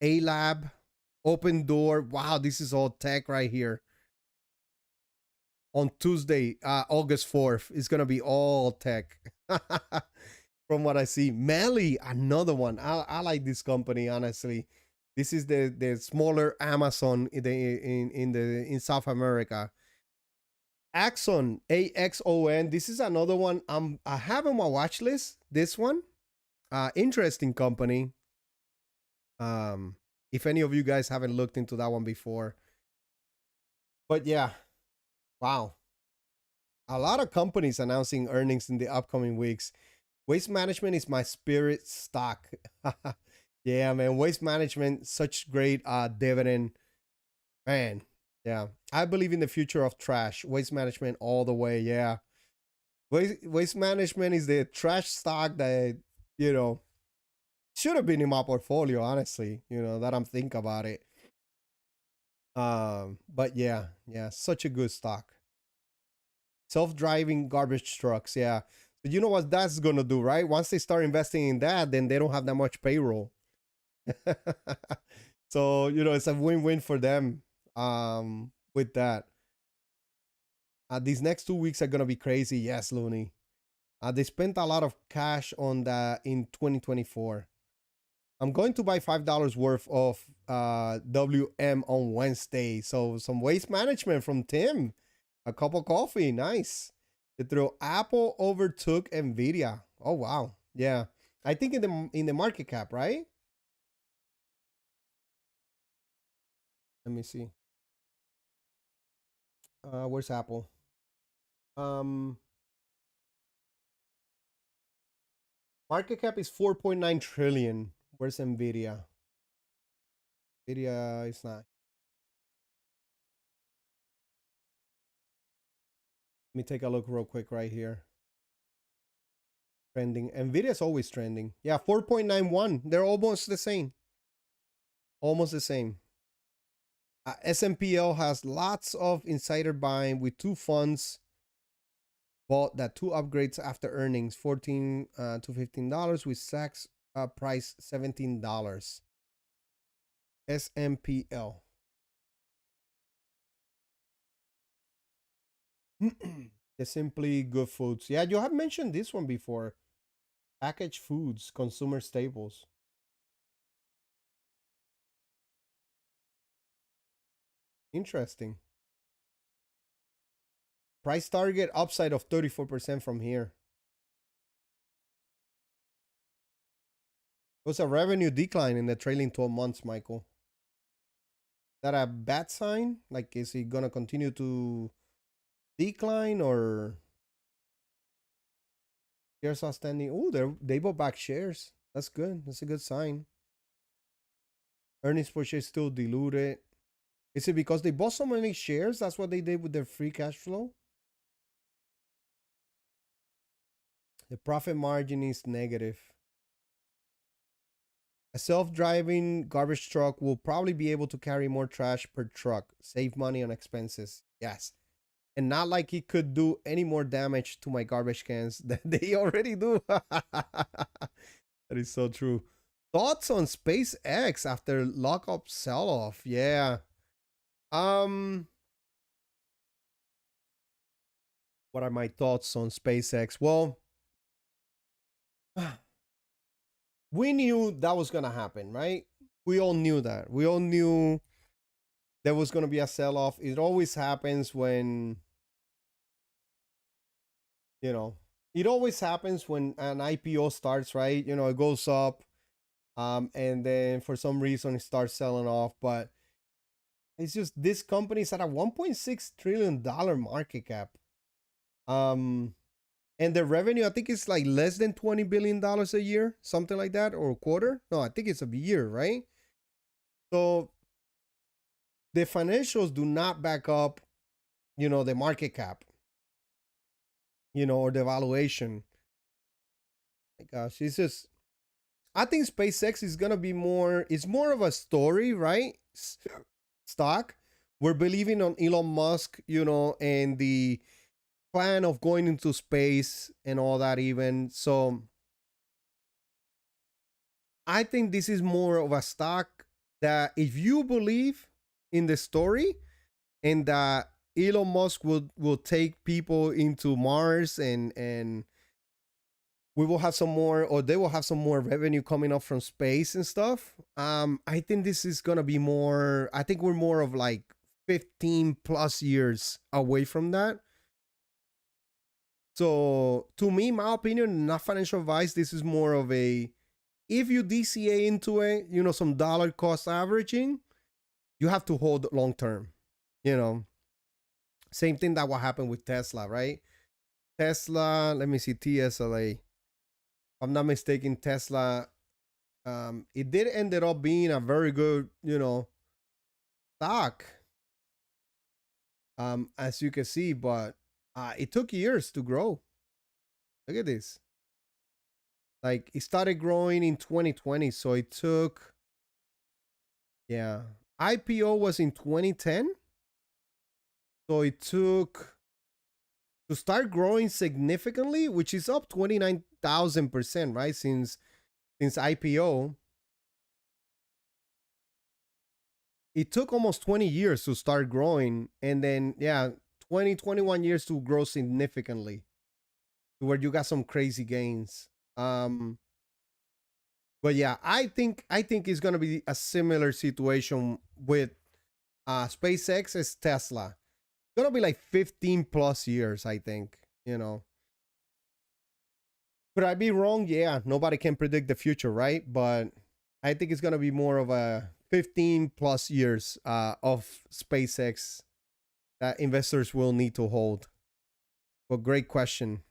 A Lab, Open Door. Wow, this is all tech right here. On Tuesday, August 4th, it's gonna be all tech. From what I see, Melly, another one. I like this company, honestly. This is the smaller Amazon in South America. Axon, AXON. This is another one. I have on my watch list. This one, interesting company. If any of you guys haven't looked into that one before, but yeah, wow, a lot of companies announcing earnings in the upcoming weeks. Waste Management is my spirit stock. Yeah, man, Waste Management, such great dividend, man. Yeah, I believe in the future of trash. Waste Management all the way. Yeah, Waste Management is the trash stock that you know should have been in my portfolio. Honestly, that I'm thinking about it. But yeah, such a good stock. Self-driving garbage trucks. Yeah. So you know what that's gonna do, right? Once they start investing in that, then they don't have that much payroll. So it's a win-win for them. With that, these next 2 weeks are gonna be crazy. Yes, Looney. They spent a lot of cash on that in 2024. I'm going to buy $5 worth of WM on Wednesday. So some waste management from Tim. A cup of coffee, nice. Through Apple overtook Nvidia. Oh wow, yeah. I think in the market cap, right? Let me see. Where's Apple? Um, Market cap is 4.9 trillion. Where's Nvidia? Nvidia is not. Let me take a look real quick right here. Trending. Nvidia's always trending. Yeah, 4.91. They're almost the same. Almost the same. SMPL has lots of insider buying with two funds bought that two upgrades after earnings, $14 to $15 with Saks price $17. SMPL. The Simply Good Foods. Yeah, you have mentioned this one before. Packaged foods, consumer staples. Interesting. Price target upside of 34% from here. What's a revenue decline in the trailing 12 months, Michael? Is that a bad sign? Like, is it gonna continue to decline or shares outstanding? Oh, they bought back shares. That's good. That's a good sign. Earnings per share still diluted. Is it because they bought so many shares? That's what they did with their free cash flow? The profit margin is negative. A self-driving garbage truck will probably be able to carry more trash per truck, save money on expenses. Yes. And not like it could do any more damage to my garbage cans than they already do. That is so true. Thoughts on SpaceX after lockup sell-off? Yeah. Um What are my thoughts on SpaceX? Well, we knew that was gonna happen, right? We all knew that. We all knew there was gonna be a sell-off. It always happens when, you know, it always happens when an IPO starts, right? It goes up, and then for some reason it starts selling off. But it's just this company's at a $1.6 trillion market cap. Um, and the revenue, I think it's like less than $20 billion a year, something like that, or a quarter. No, I think it's a year, right? So the financials do not back up, the market cap, or the valuation. My gosh, it's just, I think SpaceX is gonna be more. It's more of a story, right? Stock. We're believing on Elon Musk, and the plan of going into space and all that. Even so, I think this is more of a stock that if you believe in the story and that Elon Musk will take people into Mars, and we will have some more, or they will have some more revenue coming up from space and stuff. I think this is gonna be more. I think we're more of like 15 plus years away from that. So to me, my opinion, not financial advice. This is more of a, if you DCA into it, some dollar cost averaging, you have to hold long term. You know, Same thing that what happened with Tesla, right? Tesla, let me see, TSLA. If I'm not mistaken, Tesla, it did ended up being a very good, stock, as you can see, but it took years to grow. Look at this. Like it started growing in 2020, so it took, yeah, IPO was in 2010, so it took to start growing significantly, which is up 29,000%, right? Since IPO, it took almost 20 years to start growing, and then 21 years to grow significantly to where you got some crazy gains. But yeah, I think it's gonna be a similar situation with SpaceX as Tesla. It's gonna be like 15 plus years, I think. Could I be wrong? Yeah, nobody can predict the future, right? But I think it's gonna be more of a 15 plus years of SpaceX that investors will need to hold. Well, great question.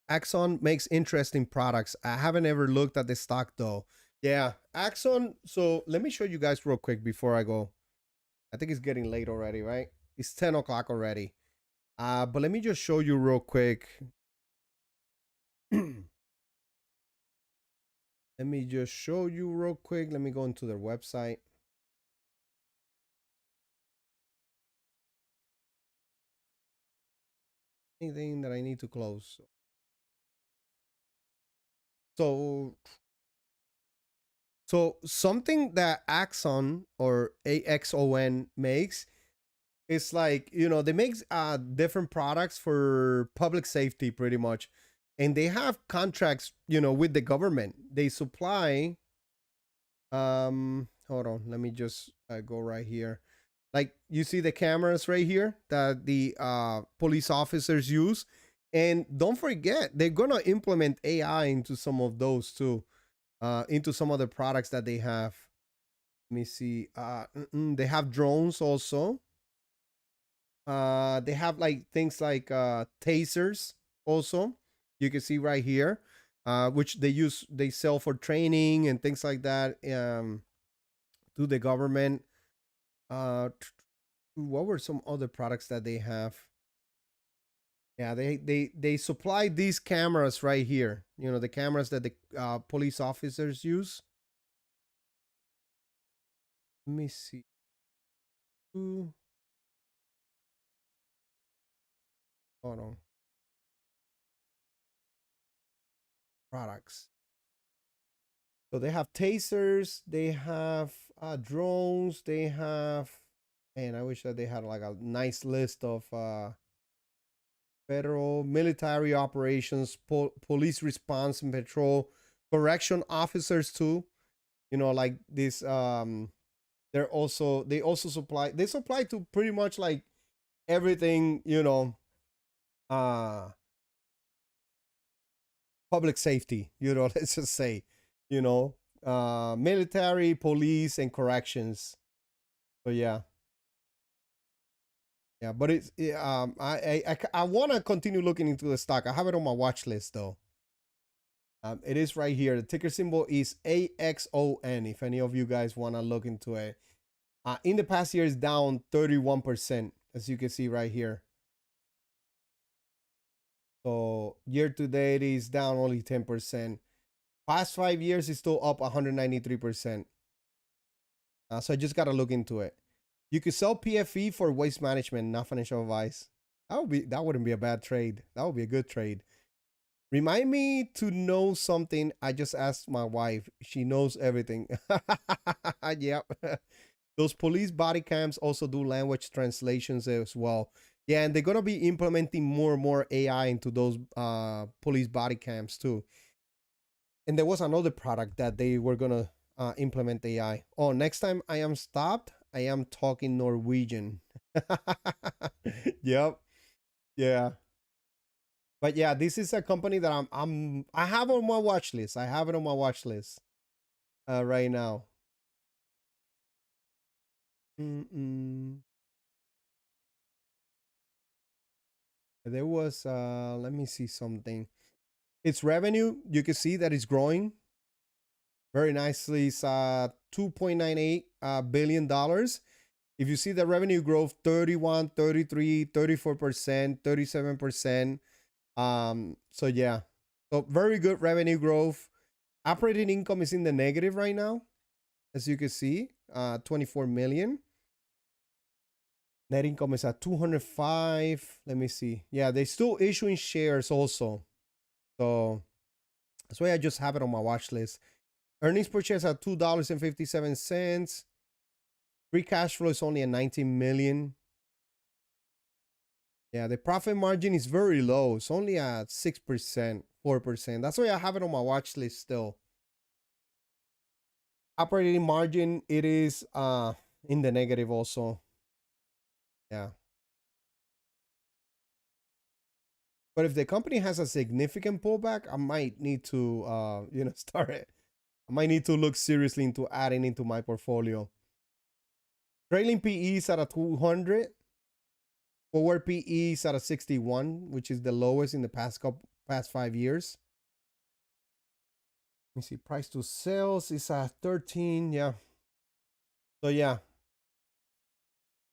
Axon makes interesting products. I haven't ever looked at the stock though. Yeah, Axon. So let me show you guys real quick before I go. I think it's getting late already, right? It's 10 o'clock already. But let me just show you real quick. Let me just show you real quick. Let me go into their website. Anything that I need to close. So something that Axon or AXON makes, it's like, they make different products for public safety pretty much. And they have contracts, with the government. They supply, hold on, let me just go right here. Like you see the cameras right here that the police officers use. And don't forget, they're gonna implement AI into some of those too, into some of the products that they have. Let me see. They have drones also. They have like things like tasers also. You can see right here, which they sell for training and things like that, to the government. What were some other products that they have? Yeah, they supply these cameras right here. The cameras that the police officers use. Let me see. Ooh, hold on. Products. So they have tasers, they have drones, they have And I wish that they had like a nice list of federal military operations, police response and patrol, correction officers too. You know, like this. They also supply to pretty much like everything. You know, uh, public safety. You know, let's just say, you know, military, police, and corrections. So yeah. Yeah, but I want to continue looking into the stock. I have it on my watch list though. It is right here. The ticker symbol is AXON. If any of you guys want to look into it, in the past year is down 31%, as you can see right here. So year to date is down only 10%. Past 5 years is still up 193%. So I just gotta look into it. You could sell PFE for waste management, not financial advice. That wouldn't be a bad trade. That would be a good trade. Remind me to know something. I just asked my wife. She knows everything. Yep. Those police body cams also do language translations as well. Yeah, and they're gonna be implementing more and more AI into those police body cams too. And there was another product that they were gonna implement AI. Oh, next time I am stopped, I am talking Norwegian. Yep. Yeah. But yeah, this is a company that I have on my watch list. I have it on my watch list right now. Mm-mm. There was let me see something. Its revenue, you can see that it's growing very nicely. It's 2.98 billion dollars. If you see the revenue growth 31, 33, 34%, 37%. So yeah. So very good revenue growth. Operating income is in the negative right now, as you can see, 24 million. Net income is at 205. Let me see. Yeah, they still issuing shares also. So that's why I just have it on my watch list. Earnings per share is at $2.57. Free cash flow is only at 19 million. Yeah, the profit margin is very low. It's only at 6%, 4%. That's why I have it on my watch list still. Operating margin, it is in the negative also. Yeah. But if the company has a significant pullback, I might need to start it. I might need to look seriously into adding into my portfolio. Trailing PE is at a 200. Forward PE is at a 61, which is the lowest in the past 5 years. Let me see. Price to sales is at 13. Yeah. So yeah.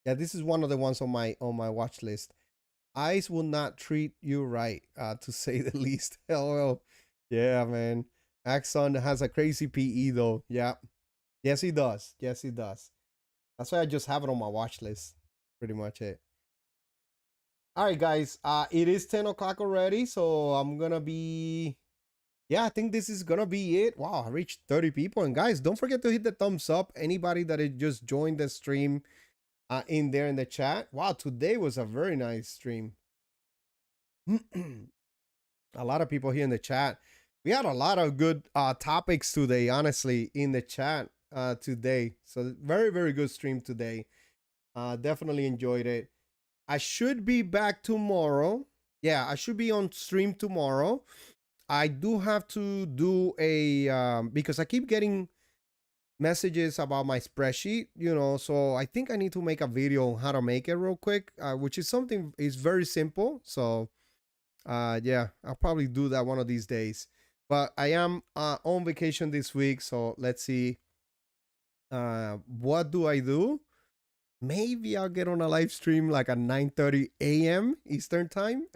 Yeah, this is one of the ones on my watch list. ICE will not treat you right, to say the least. LOL. Yeah, man. Axon has a crazy PE though. Yeah. Yes, he does. Yes, he does. That's why I just have it on my watch list. Pretty much it. All right, guys. It is 10 o'clock already, so I'm gonna be. Yeah, I think this is gonna be it. Wow, I reached 30 people. And guys, don't forget to hit the thumbs up. Anybody that had just joined the stream in there in the chat. Wow, today was a very nice stream. A lot of people here in the chat. We had a lot of good topics today, honestly, in the chat today. So very, very good stream today. Definitely enjoyed it. I should be back tomorrow. Yeah, I should be on stream tomorrow. I do have to do a because I keep getting messages about my spreadsheet, so I think I need to make a video on how to make it real quick, which is something is very simple. So yeah, I'll probably do that one of these days. But I am on vacation this week, so let's see. What do I do? Maybe I'll get on a live stream like at 9:30 a.m. Eastern time.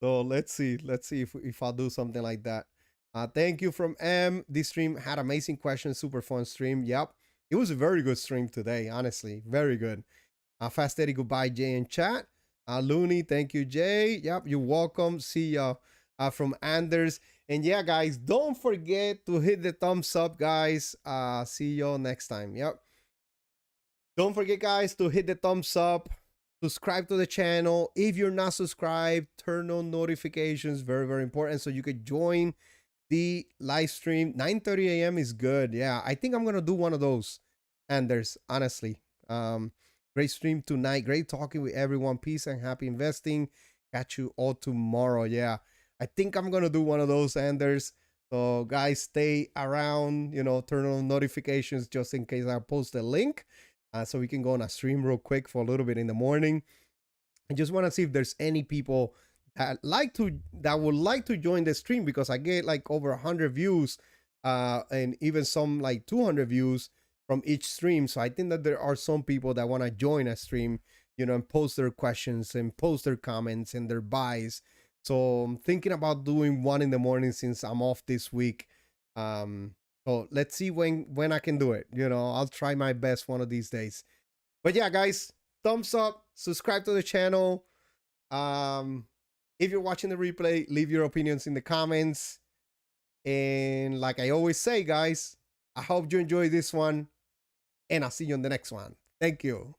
So let's see. Let's see if I'll do something like that. Thank you from M. This stream had amazing questions, super fun stream. Yep. It was a very good stream today, honestly. Very good. Fast Eddie, goodbye, Jay in chat. Looney, thank you, Jay. Yep, you're welcome. See ya from Anders. And yeah, guys, don't forget to hit the thumbs up, guys. See y'all next time. Yep. Don't forget, guys, to hit the thumbs up, subscribe to the channel. If you're not subscribed, turn on notifications. Very, very important. So you could join the live stream. 9:30 a.m. is good. Yeah, I think I'm gonna do one of those. And there's honestly, great stream tonight. Great talking with everyone. Peace and happy investing. Catch you all tomorrow. Yeah, I think I'm gonna do one of those, Anders. So guys, stay around. Turn on notifications just in case I post a link, so we can go on a stream real quick for a little bit in the morning. I just want to see if there's any people that would like to join the stream, because I get like over 100 views, and even some like 200 views from each stream. So I think that there are some people that want to join a stream, and post their questions and post their comments and their buys. So I'm thinking about doing one in the morning since I'm off this week. So let's see when I can do it. I'll try my best one of these days. But yeah, guys, thumbs up, subscribe to the channel. If you're watching the replay, leave your opinions in the comments. And like I always say, guys, I hope you enjoy this one, and I'll see you on the next one. Thank you.